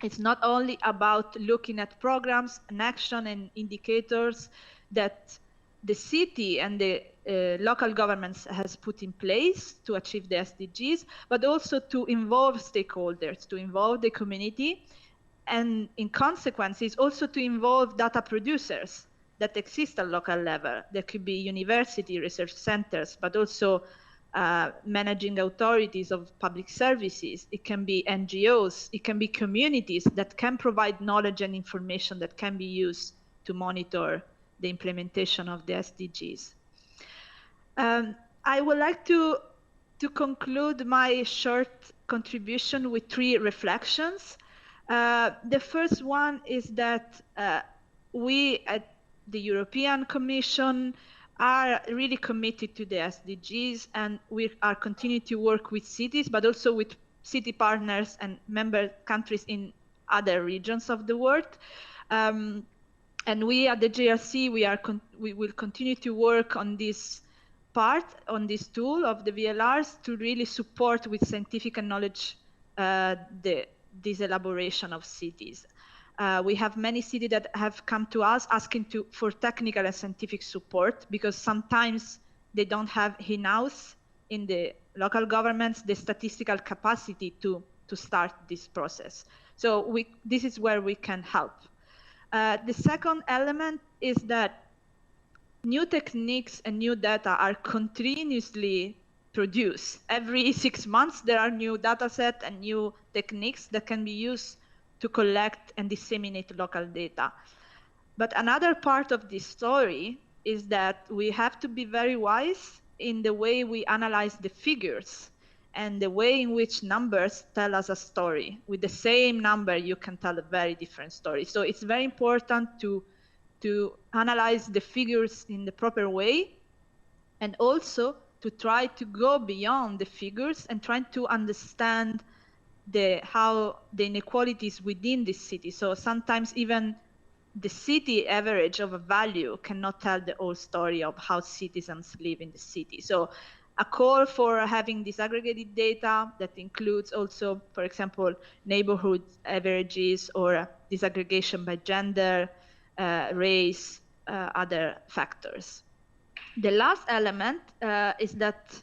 it's not only about looking at programs and action and indicators that the city and the local governments has put in place to achieve the SDGs, but also to involve stakeholders, to involve the community, and in consequence, it's also to involve data producers that exist at local level. There could be university research centers, but also managing authorities of public services. It can be NGOs, it can be communities that can provide knowledge and information that can be used to monitor the implementation of the SDGs. I would like to conclude my short contribution with three reflections. The first one is that we at the European Commission are really committed to the SDGs, and we are continuing to work with cities, but also with city partners and member countries in other regions of the world. And we at the JRC, we will continue to work on this part, on this tool of the VLRs to really support with scientific and knowledge this elaboration of cities. We have many cities that have come to us asking for technical and scientific support, because sometimes they don't have in-house in the local governments the statistical capacity to start this process. So this is where we can help. The second element is that new techniques and new data are continuously produced. Every 6 months, there are new data sets and new techniques that can be used to collect and disseminate local data. But another part of this story is that we have to be very wise in the way we analyze the figures and the way in which numbers tell us a story. With the same number, you can tell a very different story. So it's very important to analyze the figures in the proper way, and also to try to go beyond the figures and try to understand how the inequalities within the city. So sometimes even the city average of a value cannot tell the whole story of how citizens live in the city. So a call for having disaggregated data that includes also, for example, neighborhood averages or disaggregation by gender, race, other factors. The last element is that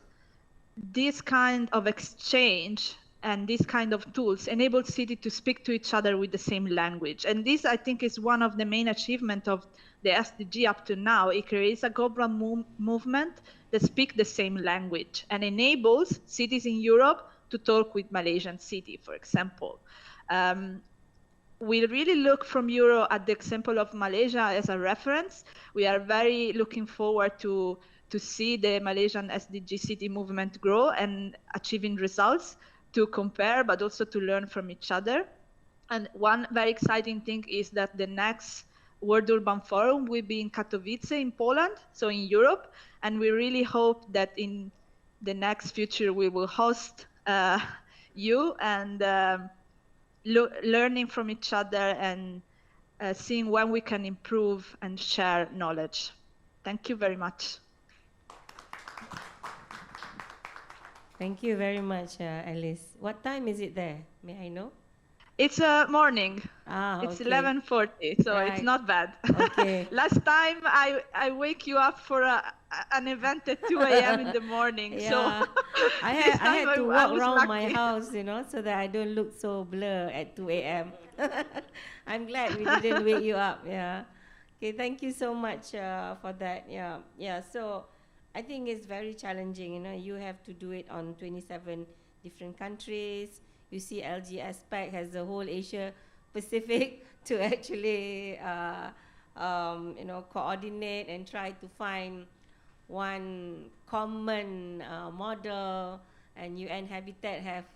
this kind of exchange and this kind of tools enable cities to speak to each other with the same language. And this, I think, is one of the main achievements of the SDG up to now. It creates a global movement that speaks the same language and enables cities in Europe to talk with Malaysian city, for example. We really look from Euro at the example of Malaysia as a reference. We are very looking forward to see the Malaysian SDG city movement grow and achieving results. to compare, but also to learn from each other. And one very exciting thing is that the next World Urban Forum will be in Katowice in Poland, so in Europe. And we really hope that in the next future we will host you and learning from each other and seeing when we can improve and share knowledge. Thank you very much. Thank you very much, Alice. What time is it there? May I know? It's morning. It's Okay. 11:40, so Right. it's not bad. Okay. Last time I wake you up for an event at 2 a.m. in the morning. Yeah. So I this had time to I walk was around my lucky. house, you know, so that I don't look so blur at 2 a.m. I'm glad we didn't wake you up. Yeah. Okay. Thank you so much for that. Yeah. Yeah. So I think it's very challenging. You know, you have to do it on 27 different countries. You see, LG Aspect has the whole Asia Pacific to actually, you know, coordinate and try to find one common model. And UN Habitat have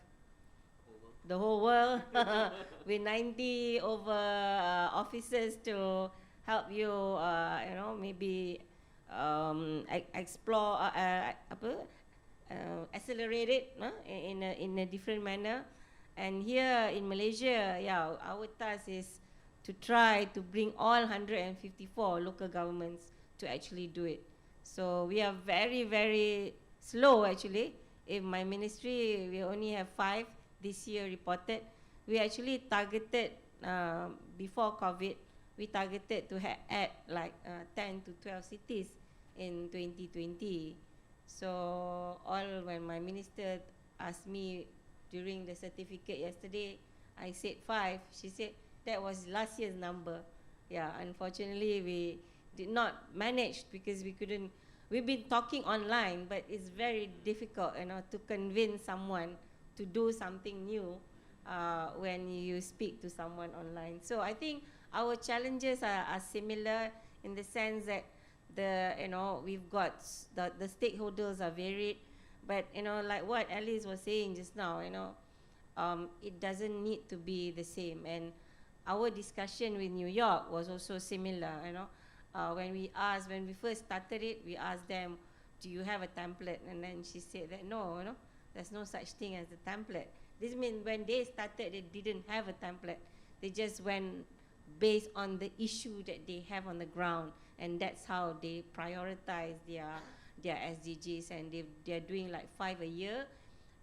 the whole world with 90 over officers to help you, you know, maybe explore, accelerate it in a different manner. And here in Malaysia, yeah, our task is to try to bring all 154 local governments to actually do it. So we are very, very slow actually. In my ministry, we only have 5 this year reported. We actually targeted, before COVID, we targeted to add like 10 to 12 cities in 2020. So when my minister asked me during the certificate yesterday, I said 5. She said that was last year's number. Yeah, unfortunately we did not manage because we couldn't. We've been talking online, but it's very difficult, you know, to convince someone to do something new when you speak to someone online. So I think our challenges are similar in the sense that we've got the stakeholders are varied, but like what Alice was saying just now, it doesn't need to be the same. And our discussion with New York was also similar. When we first started it, we asked them, do you have a template? And then she said that no, there's no such thing as a template. This means when they started, they didn't have a template. They just went based on the issue that they have on the ground, and that's how they prioritize their SDGs, and they're doing like 5 a year.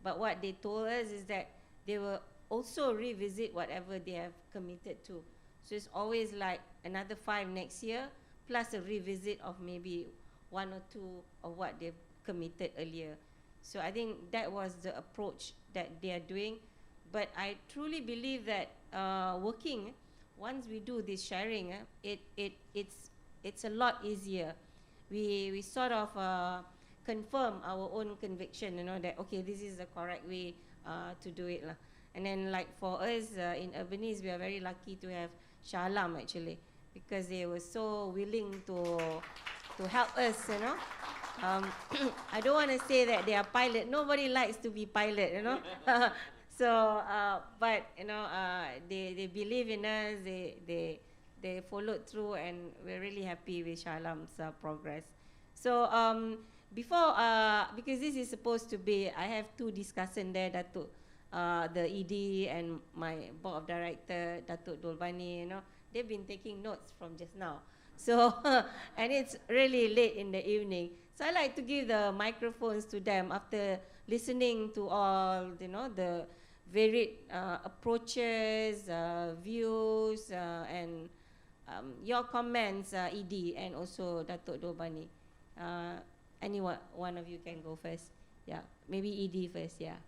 But what they told us is that they will also revisit whatever they have committed to. So it's always like another 5 next year, plus a revisit of maybe 1 or 2 of what they've committed earlier. So I think that was the approach that they are doing. But I truly believe that working, once we do this sharing, it's a lot easier. We sort of confirm our own conviction, that okay, this is the correct way to do it lah. And then like for us in Urbanice, we are very lucky to have Shalam actually, because they were so willing to help us, I don't want to say that they are pilot. Nobody likes to be pilot, So, but they believe in us. They followed through, and we're really happy with Shalam's progress. So before, because this is supposed to be, I have 2 discussants there, Datuk, the ED and my board of director, Datuk Dolbani. They've been taking notes from just now. So, and it's really late in the evening. So I like to give the microphones to them after listening to all, the varied approaches, views, and your comments, ED, and also Datuk Dolbani. One of you can go first. Yeah, maybe ED first, yeah.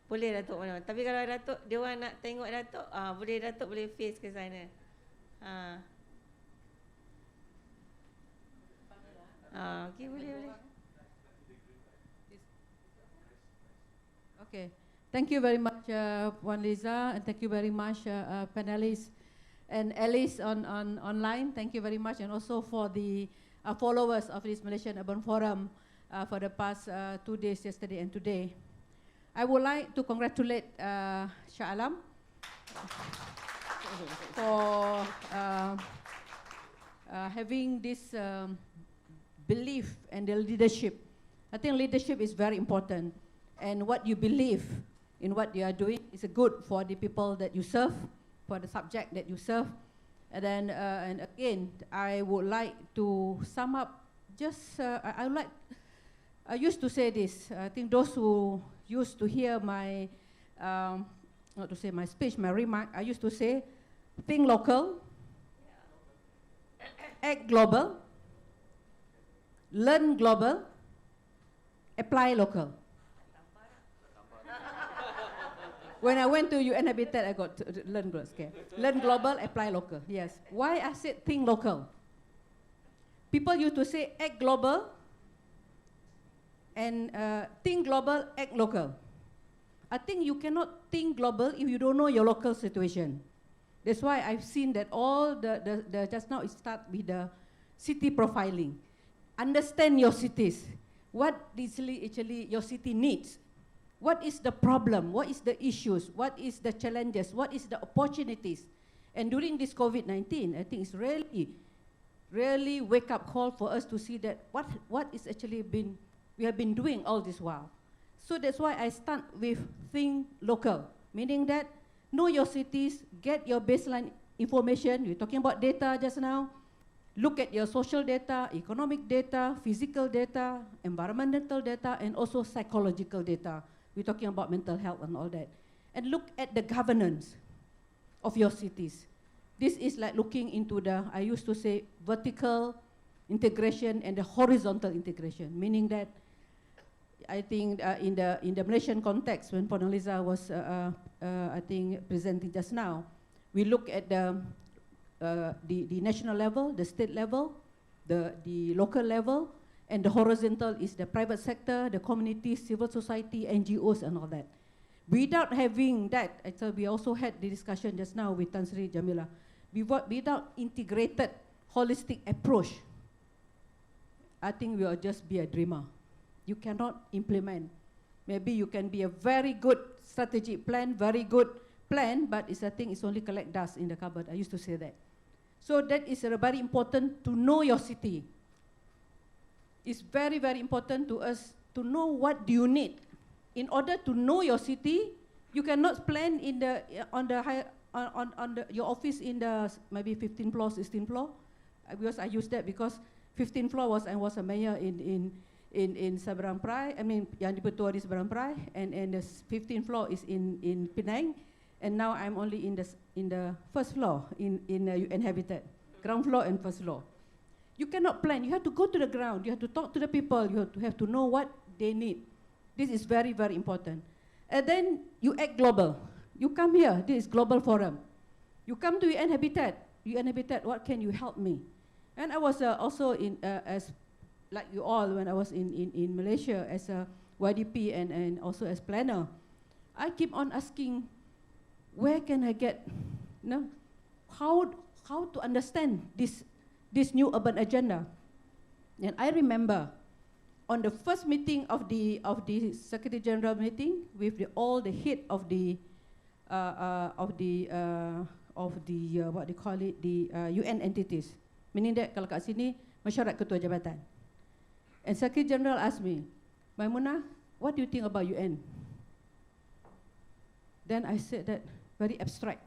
Boleh Datuk mana? Tapi kalau Datuk, dia orang nak tengok Datuk, boleh Datuk boleh face ke sana. Okay, boleh. Okay, thank you very much, Puan Liza, and thank you very much, panelists and Alice on online. Thank you very much, and also for the followers of this Malaysian Urban Forum. for the past 2 days, yesterday and today. I would like to congratulate Shah Alam for having this belief and the leadership. I think leadership is very important, and what you believe in what you are doing is good for the people that you serve, for the subject that you serve. And then, and again, I would like to sum up. Just I used to say this. I think those who used to hear my, not to say my speech, my remark, I used to say, think local, act global, learn global, apply local. When I went to UN Habitat, I got to learn global. Okay. Learn global, apply local. Yes. Why I said think local? People used to say act global and think global, act local. I think you cannot think global if you don't know your local situation. That's why I've seen that all the just now it start with the city profiling. Understand your cities. What actually your city needs. What is the problem? What is the issues? What is the challenges? What is the opportunities? And during this COVID-19, I think it's really wake-up call for us to see that what is actually we have been doing all this while. So that's why I start with think local, meaning that know your cities, get your baseline information. We're talking about data just now. Look at your social data, economic data, physical data, environmental data, and also psychological data. We're talking about mental health and all that. And look at the governance of your cities. This is like looking into I used to say, vertical integration and the horizontal integration, meaning that I think in the Malaysian context, when Ponaliza was, I think, presenting just now, we look at the national level, the state level, the local level, and the horizontal is the private sector, the community, civil society, NGOs, and all that. Without having that, we also had the discussion just now with Tan Sri Jamila, without integrated, holistic approach, I think we will just be a dreamer. You cannot implement. Maybe you can be a very good strategic plan, very good plan, but I think it's only collect dust in the cupboard. I used to say that. So that is very important to know your city. It's very, very important to us to know what do you need. In order to know your city, you cannot plan in your office in the maybe 15th floor, 16th floor. Because I used that because 15th floor I was a mayor in Seberang Perai. I mean, yang dipertua di Seberang Perai, and the 15th floor is in Penang, and now I'm only in the first floor in UN Habitat, ground floor and first floor. You cannot plan. You have to go to the ground. You have to talk to the people. You have to know what they need. This is very, very important. And then you act global. You come here. This is global forum. You come to UN Habitat. UN Habitat, what can you help me? And I was also as like you all when I was in Malaysia as a YDP and also as planner. I keep on asking, where can I get, how to understand this new urban agenda? And I remember on the first meeting of the Secretary General meeting with all the head of the what they call it, the UN entities, meaning that kalau kat sini mesyuarat ketua jabatan. And Secretary General asked me, Maimunah, what do you think about UN? Then I said that very abstract.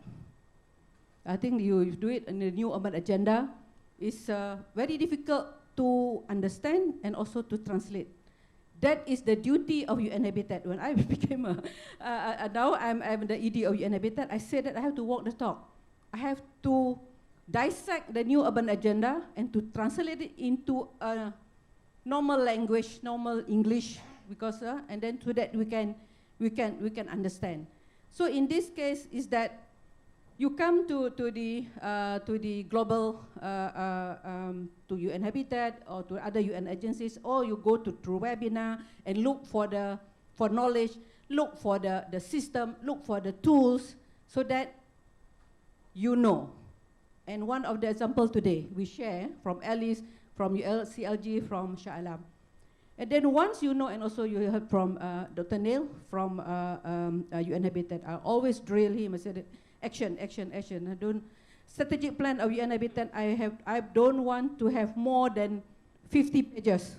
I think you do it in the new urban agenda. It's very difficult to understand and also to translate. That is the duty of UN Habitat. When I became now I'm the ED of UN Habitat, I said that I have to walk the talk. I have to dissect the new urban agenda and to translate it into a normal language, normal English, because and then so that we can understand. So in this case is that you come to the global to UN Habitat or to other UN agencies, or you go through webinar and look for knowledge, look for the system, look for the tools, so that you know. And one of the examples today we share from Alice, from CLG, from Shah Alam. And then once you know, and also you heard from Dr. Neil from UN Habitat, I always drill him. I said, action, action, action. I don't strategic plan of UN Habitat. I don't want to have more than 50 pages,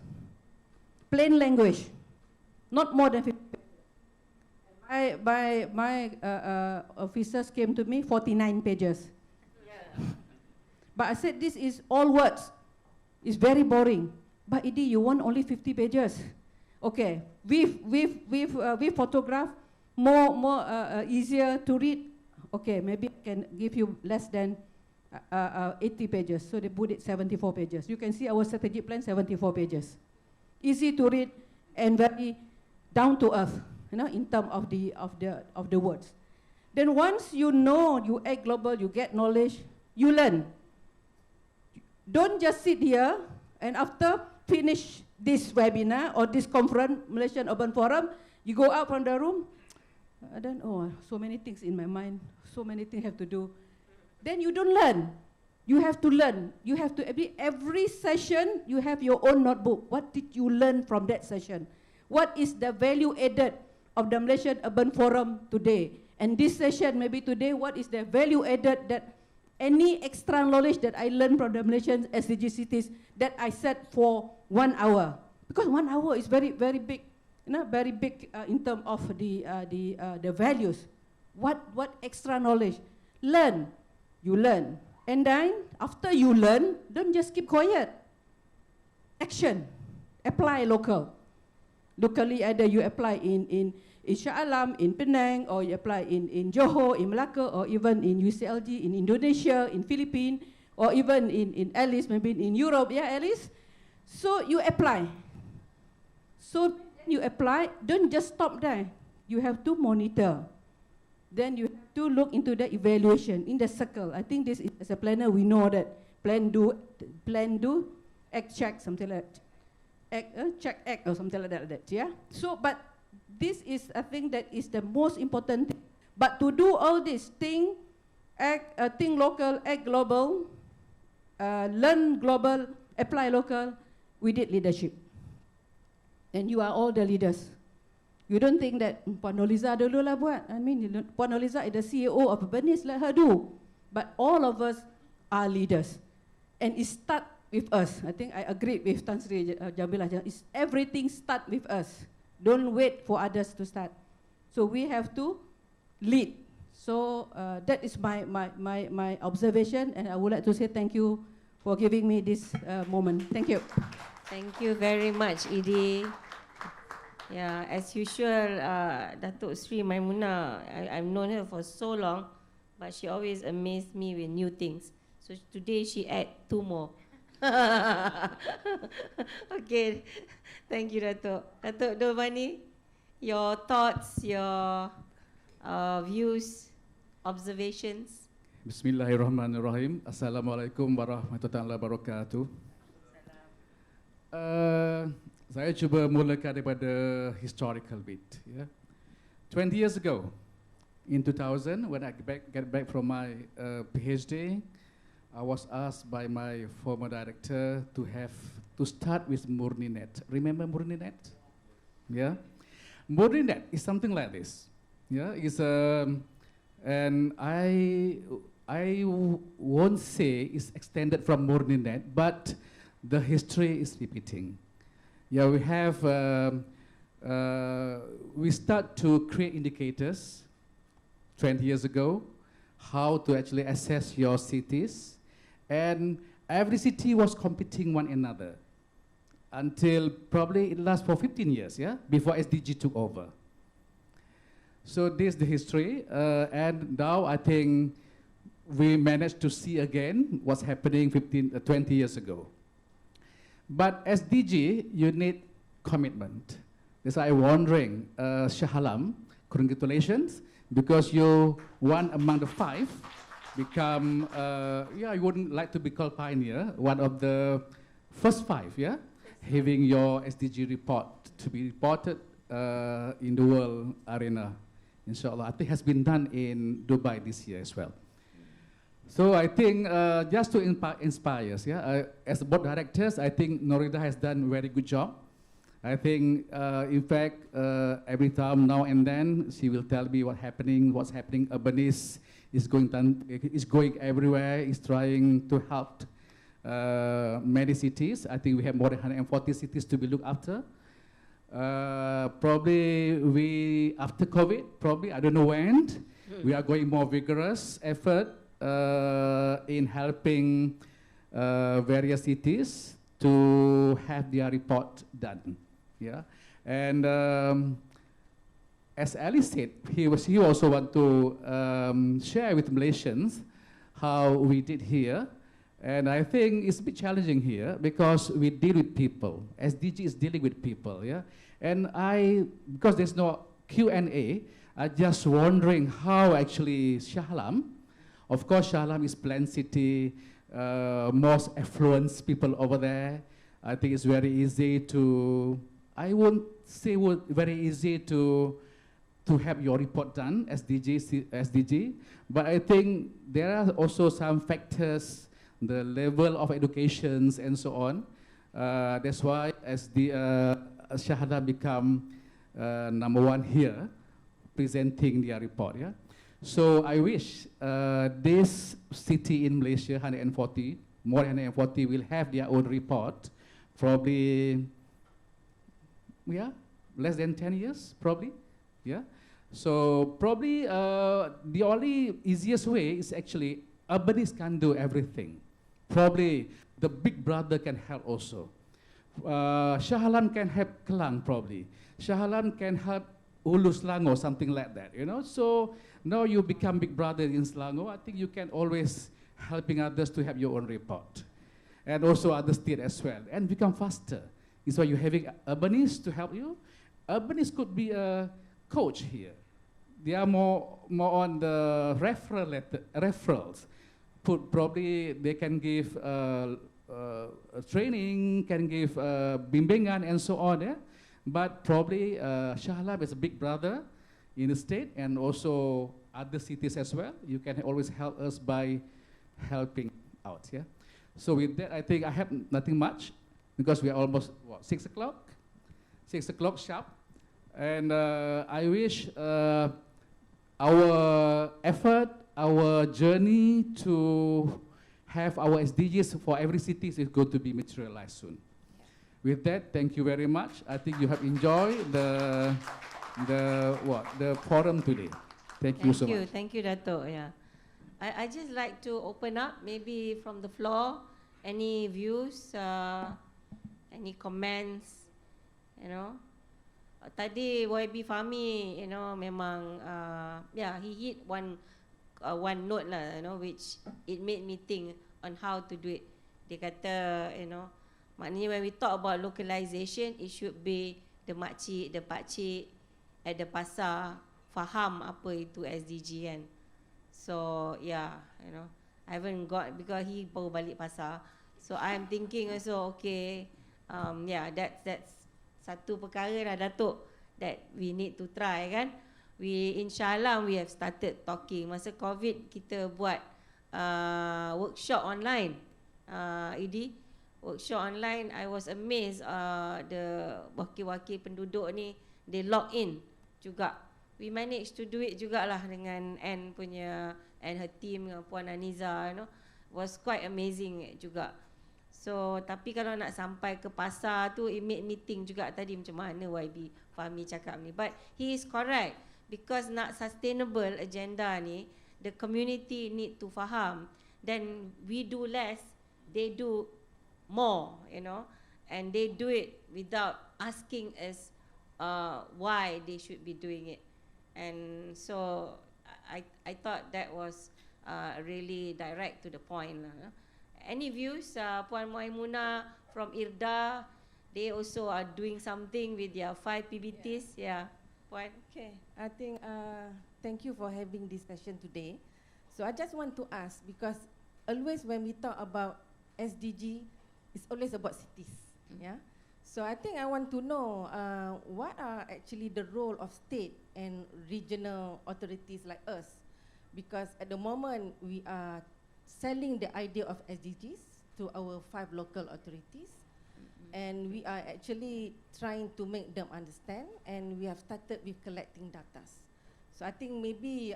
plain language, not more than 50 pages. My officers came to me 49 pages. Yeah. But I said, this is all words. It's very boring. But Edie, you want only 50 pages. Okay, we photograph more easier to read. Okay, maybe I can give you less than 80 pages. So they put it 74 pages. You can see our strategic plan, 74 pages. Easy to read and very down to earth, you know, in terms of the words. Then once you know, you act global, you get knowledge, you learn. Don't just sit here and after finish this webinar or this conference, Malaysian Urban Forum, you go out from the room, then, oh, so many things in my mind, so many things have to do. Then you don't learn. You have to learn. You have to, every session, you have your own notebook. What did you learn from that session? What is the value added of the Malaysian Urban Forum today? And this session, maybe today, what is the value added that any extra knowledge that I learned from the Malaysian SDG cities that I set for 1 hour? Because 1 hour is very, very big, you know, very big in terms of the values. What extra knowledge? Learn. You learn. And then, after you learn, don't just keep quiet. Action. Apply local. Locally, either you apply in Shah Alam, in Penang, or you apply in Johor, in Malacca, or even in UCLG, in Indonesia, in Philippines, or even in Alice, maybe in Europe. Yeah, Alice? So you apply. So you apply, don't just stop there. You have to monitor. Then you have to look into the evaluation in the circle. I think this is, as a planner, we know that plan, do, act, check, something like that. Act, check, act, or something like that, yeah? So, but this is a thing that is the most important thing. But to do all this, think local, act global, learn global, apply local, we did leadership. And you are all the leaders. You don't think that Puan Noliza dulu lah buat. I mean, Puan Noliza is the CEO of Urbanice, let her do. But all of us are leaders. And it starts with us. I think I agree with Tan Sri Jambilah. Everything starts with us. Don't wait for others to start. So we have to lead. So that is my observation, and I would like to say thank you for giving me this moment. Thank you. Thank you very much, Edie. Yeah, as usual, Datuk Sri Maimunah, I've known her for so long, but she always amazed me with new things. So today she add 2 more. Okay, thank you, Datuk. Datuk Dolbani, your thoughts, your views, observations. Bismillahirrahmanirrahim. Assalamualaikum warahmatullahi wabarakatuh. Saya cuba mulakan daripada historical bit. Yeah. 20 years ago, in 2000, when I get back from my PhD, I was asked by my former director to start with MurniNet. Remember MurniNet? Yeah, MurniNet is something like this. Yeah, it's and I won't say it's extended from MurniNet, but the history is repeating. Yeah, we start to create indicators 20 years ago, how to actually assess your cities, and every city was competing one another until probably it lasts for 15 years, yeah, before SDG took over. So this is the history, and now I think we managed to see again what's happening 20 years ago. But SDG, you need commitment. That's why I'm wondering, Shah Alam, congratulations, because you one among the 5 become, yeah, you wouldn't like to be called pioneer, one of the first 5, yeah, having your SDG report to be reported in the world arena, inshallah. I think has been done in Dubai this year as well. So I think just to inspire us, yeah, as board directors, I think Norida has done a very good job. I think, in fact, every time now and then, she will tell me what's happening. Urbanice is going everywhere, is trying to help many cities. I think we have more than 140 cities to be looked after. Probably after COVID, I don't know when, we are going more vigorous effort in helping various cities to have their report done. Yeah, and as Ali said, he also want to share with Malaysians how we did here. And I think it's a bit challenging here because we deal with people. SDG is dealing with people, yeah? And because there's no Q&A, I'm just wondering how actually Shah Alam, of course Shah Alam is planned city, most affluent people over there. I think it's very easy to, I won't say very easy to have your report done, SDG, but I think there are also some factors, the level of educations and so on. That's why as the Shahada become #1 here, presenting their report. Yeah. So I wish this city in Malaysia, 140, more than 140, will have their own report. Probably, yeah, less than 10 years, probably. Yeah. So probably the only easiest way is actually Urbanice can do everything. Probably the big brother can help also. Shah Alam can help Kelang probably. Shah Alam can help Ulu Selangor, something like that, you know. So now you become big brother in Selangor. I think you can always helping others to have your own report. And also other state as well, and become faster. That's why you're having Urbanice to help you. Urbanice could be a coach here. They are more on the referrals. Probably they can give training, can give bimbingan and so on. Yeah? But probably Shah Alam is a big brother in the state and also other cities as well. You can always help us by helping out. Yeah. So with that, I think I have nothing much because we are almost 6 o'clock, 6 o'clock sharp, and I wish our effort, our journey to have our SDGs for every city is going to be materialized soon. With that, thank you very much. I think you have enjoyed the forum today. Thank you so much. Thank you, Dato'. Yeah, I just like to open up maybe from the floor, any views, any comments, you know. Tadi YB Fahmi, you know, memang yeah, he hit one note lah, you know, which it made me think on how to do it. Dia kata, you know, maknanya when we talk about localization, it should be the makcik, the pakcik at the pasar faham apa itu SDG kan. So yeah, you know, I haven't got because he baru balik pasar. So I'm thinking also, okay, yeah, that's satu perkara lah Datuk that we need to try kan. We insyaAllah we have started talking. Masa COVID kita buat workshop online, Idi, workshop online. I was amazed the wakil-wakil penduduk ni, they log in juga. We managed to do it jugalah dengan Anne punya and her team dengan Puan Aniza, you know, was quite amazing juga. So tapi kalau nak sampai ke pasar tu, it made me think juga tadi macam mana YB Fahmi cakap ni. But he is correct because nak sustainable agenda ni, the community need to faham. Then we do less, they do more, you know, and they do it without asking us why they should be doing it. And so I thought that was really direct to the point lah. Any views, Puan Muaimuna from IRDA, they also are doing something with their 5 PBTs. Yeah, Puan. Okay, I think thank you for having this session today. So I just want to ask, because always when we talk about SDG, it's always about cities. Yeah. So I think I want to know what are actually the role of state and regional authorities like us, because at the moment we are selling the idea of SDGs to our 5 local authorities, and we are actually trying to make them understand, and we have started with collecting data. So I think maybe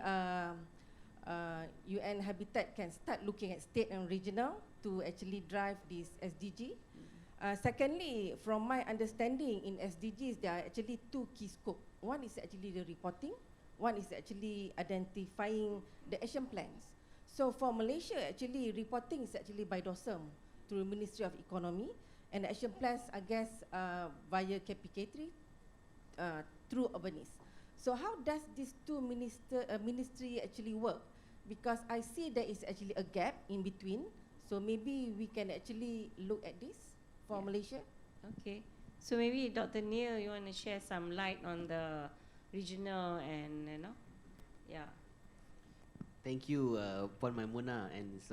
UN Habitat can start looking at state and regional to actually drive this SDG. Secondly, from my understanding in SDGs, there are actually two key scopes. One is actually the reporting, one is actually identifying the action plans. So for Malaysia, actually reporting is actually by DOSM through Ministry of Economy, and the action plans, I guess, via KPK3 through Urbanice. So how does these two ministry actually work? Because I see there is actually a gap in between. So maybe we can actually look at this for Malaysia. Okay. So maybe Dr. Neil, you want to share some light on the regional and, you know, yeah. Thank you, Puan Maimuna, and it's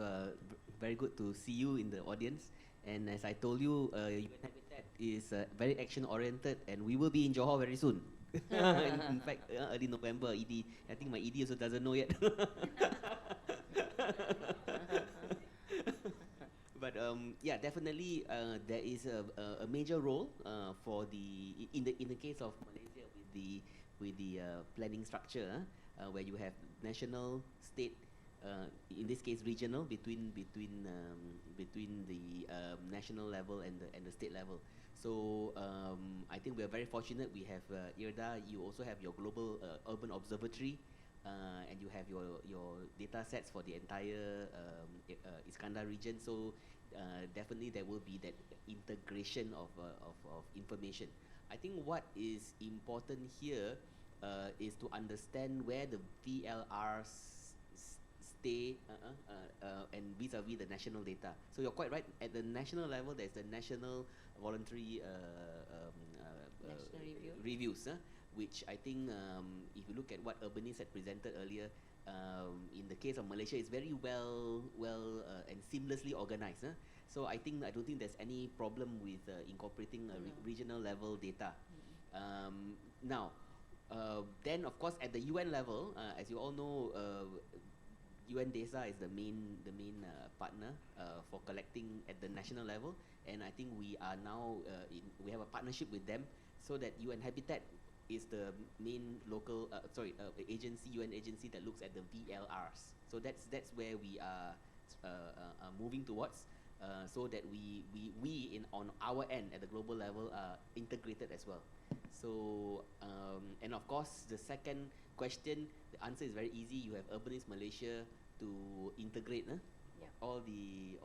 very good to see you in the audience. And as I told you, UN Habitat is very action-oriented, and we will be in Johor very soon. In fact, early November, ED. I think my ED also doesn't know yet. But yeah, definitely there is a major role for the in the case of Malaysia with the planning structure where you have national, state, in this case regional, between the national level and the state level. So I think we are very fortunate. We have IRDA. You also have your global urban observatory, and you have your data sets for the entire Iskandar region. So definitely there will be that integration of information. I think what is important here is to understand where the VLRs stay and vis-a-vis the national data. So you're quite right. At the national level, there's the national voluntary reviews, which I think if you look at what Urbanice had presented earlier, in the case of Malaysia, it's very well and seamlessly organized. So I don't think there's any problem with incorporating regional level data. Now, then of course at the UN level, as you all know, UN DESA is the main partner for collecting at the national level, and I think we are now we have a partnership with them, so that UN Habitat is the main local agency, UN agency that looks at the VLRs. So that's where we are moving towards, so that we on our end at the global level are integrated as well. So and of course the second question, the answer is very easy. You have Urbanice Malaysia to integrate all the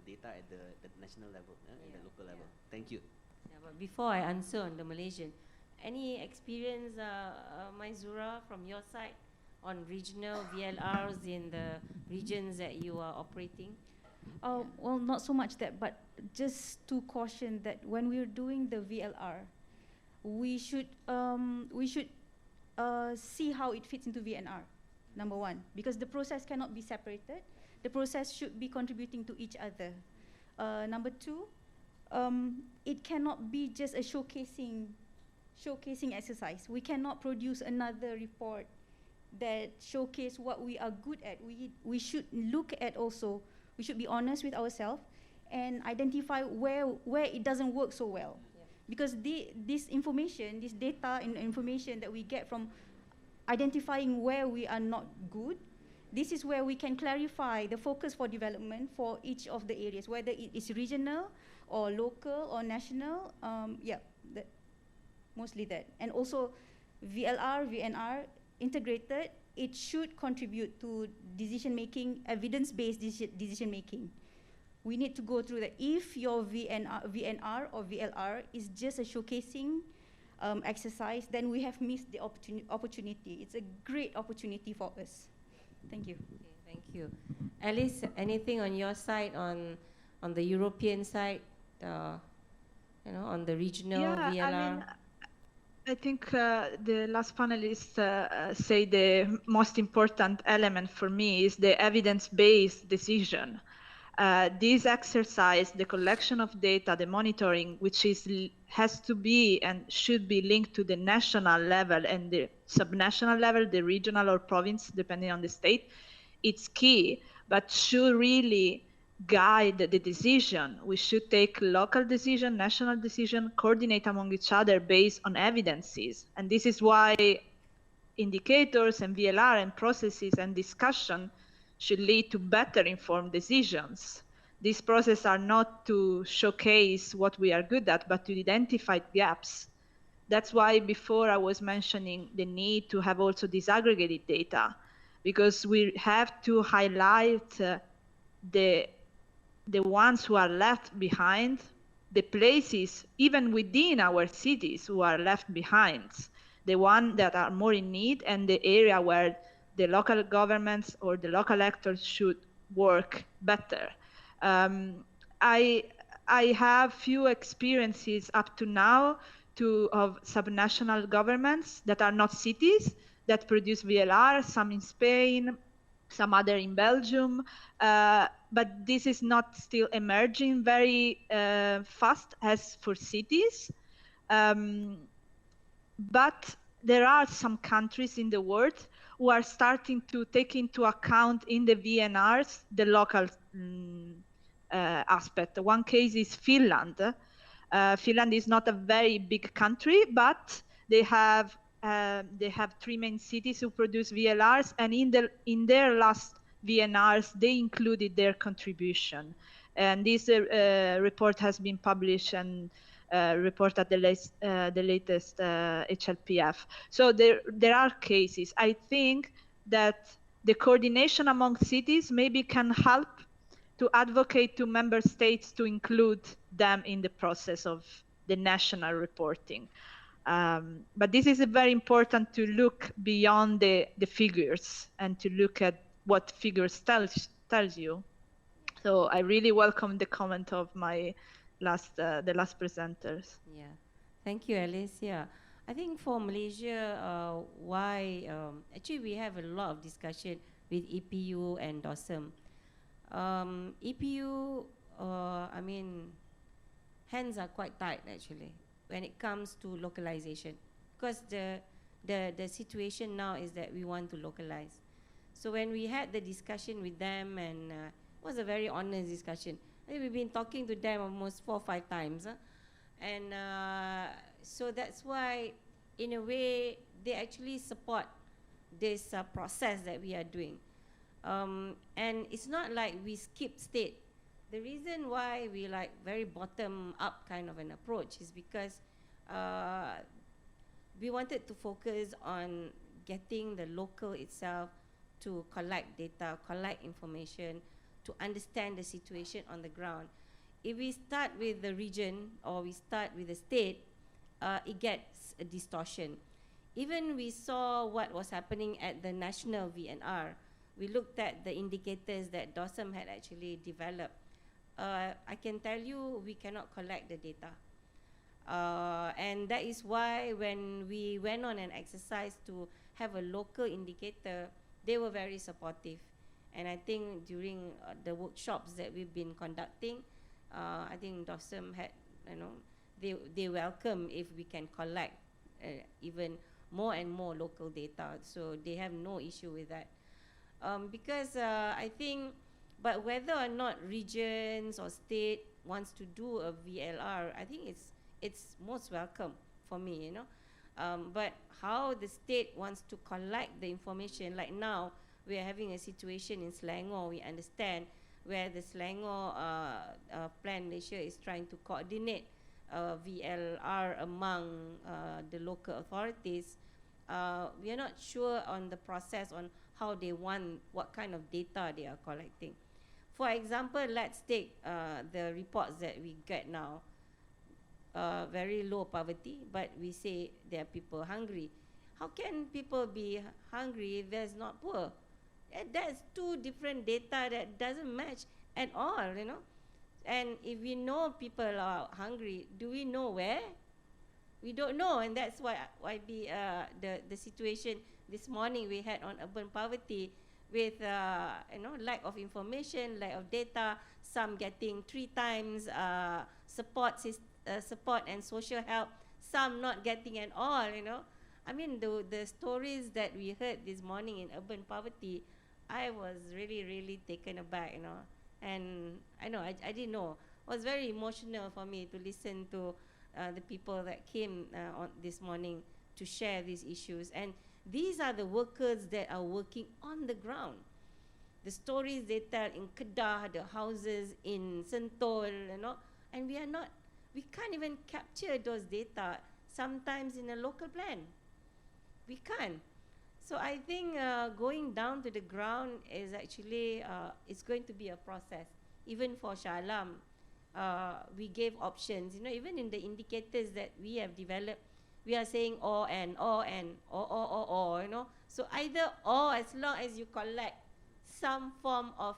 data at the national level and the local level. Thank you. Yeah, but before I answer on the Malaysian, any experience, Maizura, from your side on regional VLRs in the regions that you are operating? Well, not so much that, but just to caution that when we're doing the VLR, we should see how it fits into VNR, number one, because the process cannot be separated. The process should be contributing to each other. Number two, it cannot be just a showcasing exercise. We cannot produce another report that showcase what we are good at. We should look at also, we should be honest with ourselves and identify where it doesn't work so well. Because this information, this data and information that we get from identifying where we are not good, this is where we can clarify the focus for development for each of the areas, whether it is regional or local or national, mostly that. And also VLR, VNR, integrated, it should contribute to decision-making, evidence-based decision-making. We need to go through that. If your VNR or VLR is just a showcasing exercise, then we have missed the opportunity. It's a great opportunity for us. Thank you. Okay, thank you. Alice, anything on your side, on the European side, on the regional VLR? I think the last panelist say the most important element for me is the evidence-based decision. This exercise, the collection of data, the monitoring, which has to be and should be linked to the national level and the subnational level, the regional or province, depending on the state, it's key, but should really guide the decision. We should take local decision, national decision, coordinate among each other based on evidences. And this is why indicators and VLR and processes and discussion should lead to better informed decisions. These processes are not to showcase what we are good at, but to identify gaps. That's why before I was mentioning the need to have also disaggregated data, because we have to highlight the ones who are left behind, the places, even within our cities, who are left behind, the ones that are more in need, and the area where the local governments or the local actors should work better. I have few experiences up to now of subnational governments that are not cities that produce VLR, some in Spain, some other in Belgium, but this is not still emerging very fast as for cities. But there are some countries in the world who are starting to take into account in the VNRs the local aspect. One case is Finland. Finland is not a very big country, but they have 3 main cities who produce VLRs, and in their last VNRs, they included their contribution. And this report has been published and report at the latest HLPF. So there are cases. I think that the coordination among cities maybe can help to advocate to member states to include them in the process of the national reporting. But this is very important to look beyond the figures and to look at what figures tells you. So I really welcome the comment of my the last presenters. Yeah, thank you, Alice. Yeah, I think for Malaysia, actually we have a lot of discussion with EPU and DOSM. EPU, I mean, hands are quite tight actually when it comes to localization, because the situation now is that we want to localize. So when we had the discussion with them, and it was a very honest discussion. I think we've been talking to them almost 4 or 5 times, and so that's why, in a way, they actually support this process that we are doing. And it's not like we skip state. The reason why we like very bottom-up kind of an approach is because we wanted to focus on getting the local itself to collect data, collect information, to understand the situation on the ground. If we start with the region or we start with the state, it gets a distortion. Even we saw what was happening at the national VNR. We looked at the indicators that DOSM had actually developed. I can tell you we cannot collect the data. And that is why when we went on an exercise to have a local indicator, they were very supportive. And I think during the workshops that we've been conducting, I think DOSM had, they welcome if we can collect even more and more local data. So they have no issue with that. Because I think, but whether or not regions or state wants to do a VLR, I think it's most welcome for me, but how the state wants to collect the information, like now we are having a situation in Selangor, we understand, where the Selangor Plan Malaysia is trying to coordinate VLR among the local authorities. We are not sure on the process on how they want, what kind of data they are collecting. For example, let's take the reports that we get now. Very low poverty, but we say there are people hungry. How can people be hungry if there's not poor? That's 2 different data that doesn't match at all, And if we know people are hungry, do we know where? We don't know, and that's why the situation this morning we had on urban poverty with lack of information, lack of data, some getting 3 times support and social help, some not getting at all, I mean, the stories that we heard this morning in urban poverty, I was really, really taken aback, And I know, I didn't know. It was very emotional for me to listen to the people that came on this morning to share these issues. And these are the workers that are working on the ground. The stories they tell in Kedah, the houses in Sentul, you know, and we can't even capture those data sometimes in a local plan. We can't. So I think going down to the ground is actually, it's going to be a process. Even for Shah Alam, we gave options, you know, even in the indicators that we have developed, we are saying or, you know. So either or, as long as you collect some form of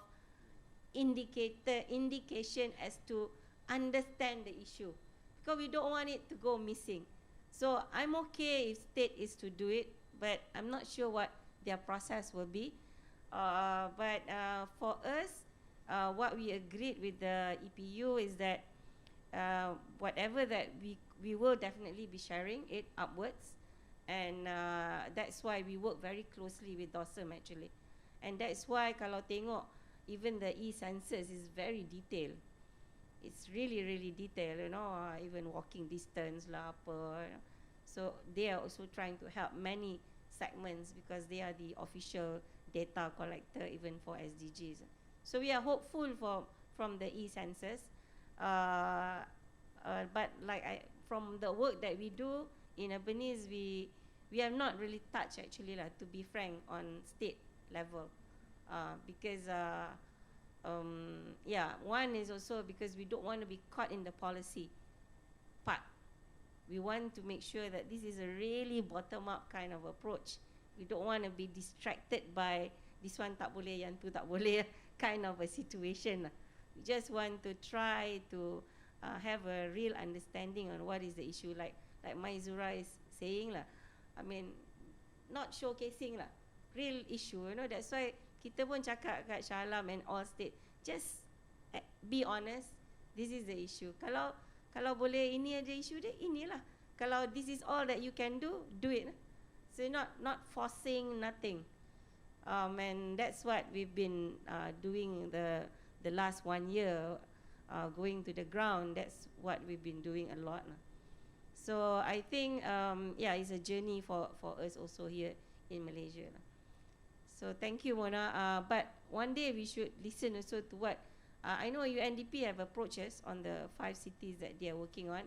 indication as to understand the issue, because we don't want it to go missing. So I'm okay if state is to do it, but I'm not sure what their process will be. But for us, what we agreed with the EPU is that whatever that we will definitely be sharing it upwards, and that's why we work very closely with DOSM actually. And that's why kalau tengok, even the e-census is very detailed. It's really, really detailed, you know, even walking distance lah apa. So they are also trying to help many segments because they are the official data collector even for SDGs. So we are hopeful from the e-census. But like from the work that we do in Urbanice, we have not really touched actually lah, to be frank, on state level, because yeah, one is also because we don't want to be caught in the policy part. We want to make sure that this is a really bottom-up kind of approach. We don't want to be distracted by this one tak boleh, yang tu tak boleh kind of a situation. We just want to try to have a real understanding on what is the issue, like Maizura is saying lah. I mean, not showcasing lah, real issue, you know. That's why kita pun cakap kat Shah Alam and all state, just be honest, this is the issue. Kalau boleh ini ada isu dia, inilah. Kalau this is all that you can do, do it. So not forcing nothing. And that's what we've been doing the last 1 year, going to the ground. That's what we've been doing a lot. So I think, yeah, it's a journey for us also here in Malaysia. So thank you, Mona. But one day we should listen also to what, I know UNDP have approached us on the 5 cities that they are working on.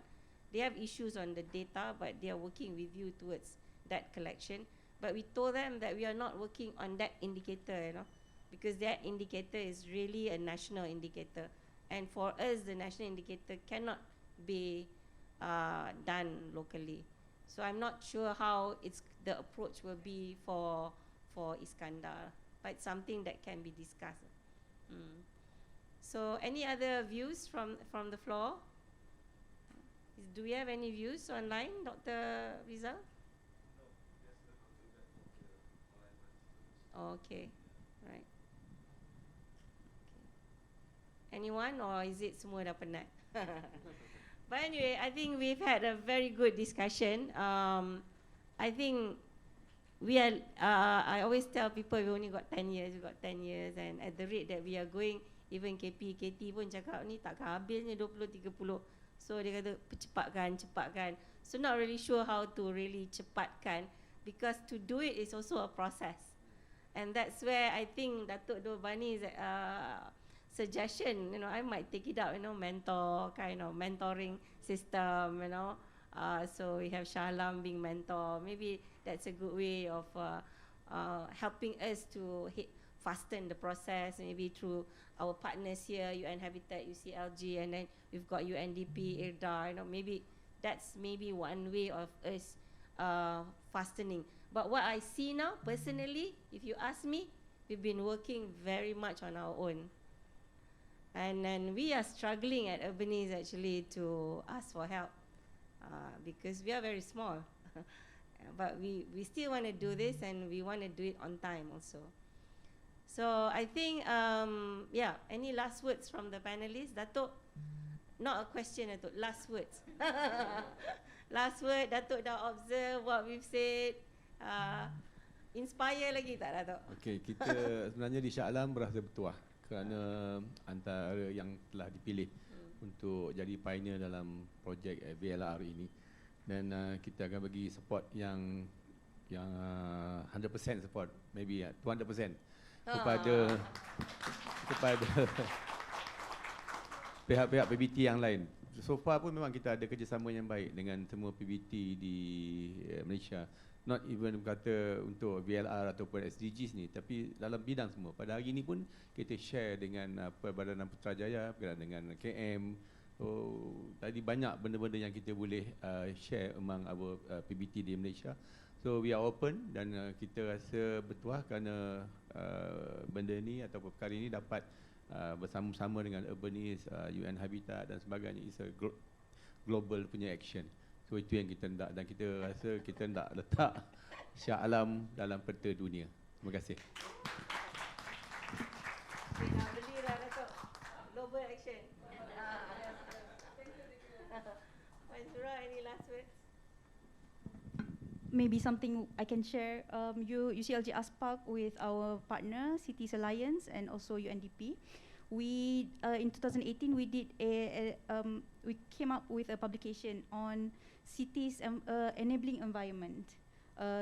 They have issues on the data, but they are working with you towards that collection. But we told them that we are not working on that indicator, you know, because that indicator is really a national indicator. And for us, the national indicator cannot be done locally. So I'm not sure how the approach will be for Iskandar, but it's something that can be discussed. So any other views from the floor? Do we have any views online, Dr. Rizal? Okay, right. Okay. Anyone, or is it semua dah penat? But anyway, I think we've had a very good discussion. I think we are, I always tell people we only got 10 years, and at the rate that we are going, even KT pun cakap ni takkan habisnya 20-30. So dia kata cepatkan. So not really sure how to really cepatkan, because to do it is also a process. And that's where I think Datuk Urbanice's suggestion, you know, I might take it up, you know, kind of mentoring system, you know. So we have Shah Alam being mentor. Maybe that's a good way of helping us to fasten the process, maybe through our partners here, UN Habitat, UCLG, and then we've got UNDP, IRDA, you know, maybe that's maybe one way of us fastening. But what I see now, personally, if you ask me, we've been working very much on our own. And then we are struggling at Urbanice actually to ask for help, because we are very small. But we still want to do this, and we want to do it on time also. So I think, yeah, any last words from the panelists? Datuk, not a question, Datuk, last words. Last word, Datuk dah observe what we've said. Inspire lagi tak, Datuk? Okay, kita sebenarnya di Shah Alam berasa bertuah kerana antara yang telah dipilih untuk jadi pioneer dalam projek VLR ini. Dan kita akan bagi support yang 100% support, maybe 200% kepada pihak-pihak PBT yang lain. So far pun memang kita ada kerjasama yang baik dengan semua PBT di Malaysia. Not even kata untuk VLR ataupun SDGs ni, tapi dalam bidang semua. Pada hari ini pun kita share dengan Badan Putrajaya, berkaitan dengan KM. So tadi banyak benda-benda yang kita boleh share among our PBT di Malaysia. So we are open dan kita rasa bertuah kerana benda ni atau perkara ini dapat bersama-sama dengan Urbanice, UN Habitat dan sebagainya. It's a global punya action. So itu yang kita hendak, dan kita rasa kita hendak letak Shah Alam dalam peta dunia. Terima kasih. Nak belilah Datuk. Global action. Manjura, any last words? Maybe something I can share. UCLG ASPAC with our partner Cities Alliance and also UNDP. We in 2018 we did we came up with a publication on cities enabling environment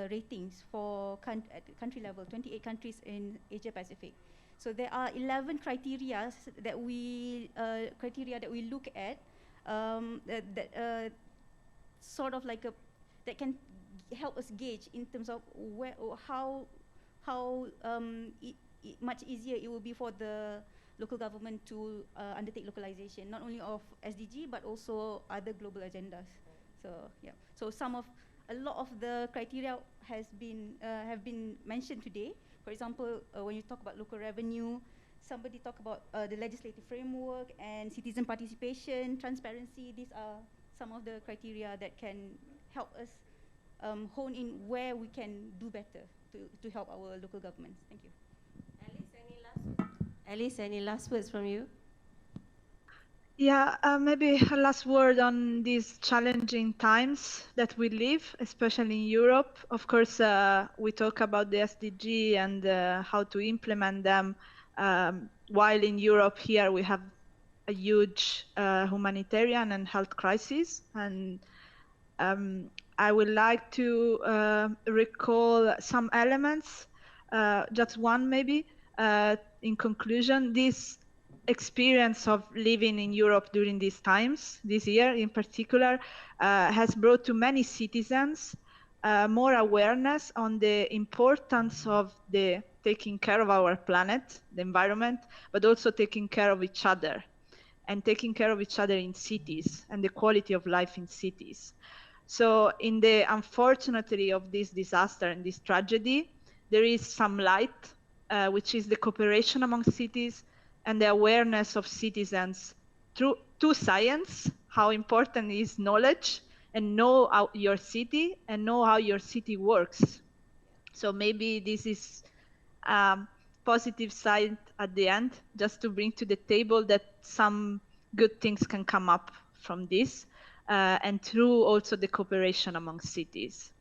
ratings for at country level, 28 countries in Asia Pacific. So there are 11 criteria that we look at that sort of like that can help us gauge in terms of where or how much easier it will be for the local government to undertake localization, not only of SDG but also other global agendas. So yeah, so a lot of the criteria have been mentioned today. For example, when you talk about local revenue, somebody talk about the legislative framework and citizen participation, transparency. These are some of the criteria that can help us hone in where we can do better to help our local governments. Thank you. Alice, any last words from you? Yeah, maybe a last word on these challenging times that we live, especially in Europe. Of course, we talk about the SDG and how to implement them, while in Europe here we have a huge humanitarian and health crisis. And I would like to recall some elements, just one maybe. In conclusion, this experience of living in Europe during these times, this year in particular, has brought to many citizens more awareness on the importance of the taking care of our planet, the environment, but also taking care of each other, and taking care of each other in cities and the quality of life in cities. So in the unfortunately of this disaster and this tragedy, there is some light, which is the cooperation among cities and the awareness of citizens to science, how important is knowledge, and know your city and know how your city works. So maybe this is positive side at the end, just to bring to the table that some good things can come up from this, and through also the cooperation among cities.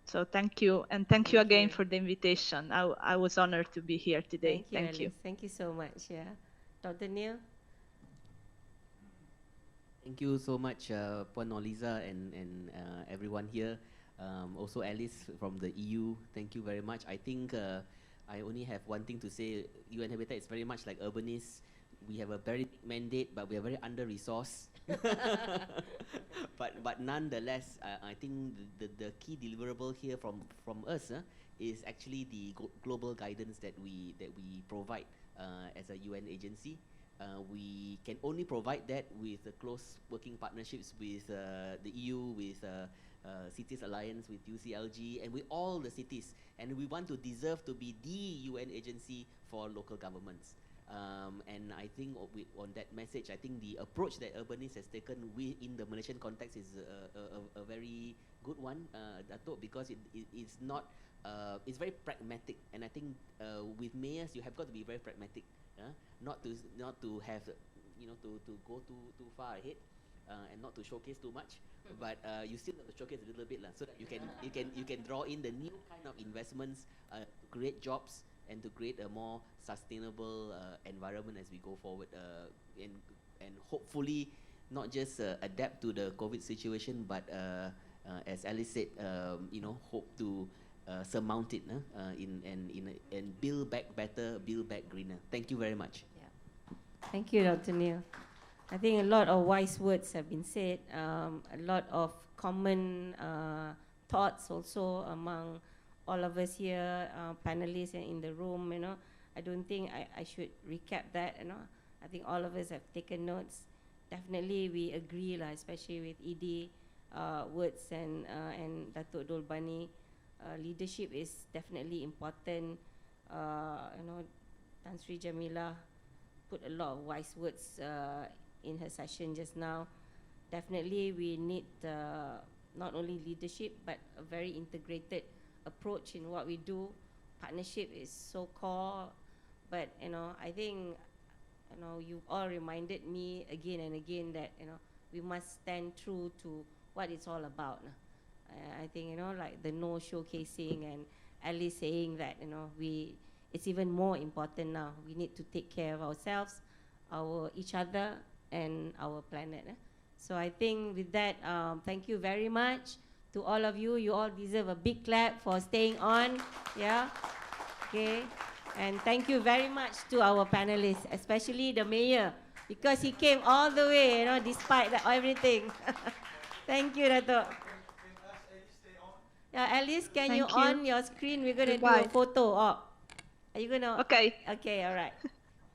So thank you, and thank you again for the invitation. I was honored to be here today. Thank you, Alice. Thank you so much. Yeah, Dr. Neil. Thank you so much, Puan Noliza and everyone here. Also Alice from the EU, thank you very much. I think I only have one thing to say. UN Habitat is very much like Urbanice. We have a very big mandate, but we are very under-resourced. but nonetheless, I think the key deliverable here from us is actually the global guidance that we provide as a UN agency. We can only provide that with close working partnerships with the EU, with Cities Alliance, with UCLG, and with all the cities. And we want to deserve to be the UN agency for local governments. And I think on that message, I think the approach that Urbanice has taken in the Malaysian context is a very good one, Dato', because it's not, it's very pragmatic. And I think with mayors, you have got to be very pragmatic. Not to have, to go too far ahead, and not to showcase too much, but you still have to showcase a little bit, so that you can draw in the new kind of investments, create jobs, and to create a more sustainable environment as we go forward, and hopefully not just adapt to the COVID situation, but as Alice said, hope to surmount it and build back better, build back greener. Thank you very much. Yeah. Thank you, Dr. Neil. I think a lot of wise words have been said, a lot of common thoughts also among all of us here, panelists and in the room, I don't think I should recap that, I think all of us have taken notes. Definitely we agree, especially with ED words and Datuk Dolbani. Leadership is definitely important. Tan Sri Jamila put a lot of wise words in her session just now. Definitely we need not only leadership but a very integrated approach in what we do. Partnership is so core, but I think you all reminded me again and again that we must stand true to what it's all about. I think like the no showcasing and Alice saying that it's even more important now. We need to take care of ourselves, each other, and our planet. So I think with that, thank you very much to all of you. You all deserve a big clap for staying on. Yeah. Okay. And thank you very much to our panelists, especially the mayor, because he came all the way, despite everything. Thank you, Dato'. Yeah, Alice, can you on your screen? We're going to do a photo op. Are you going to? Okay. Okay, all right.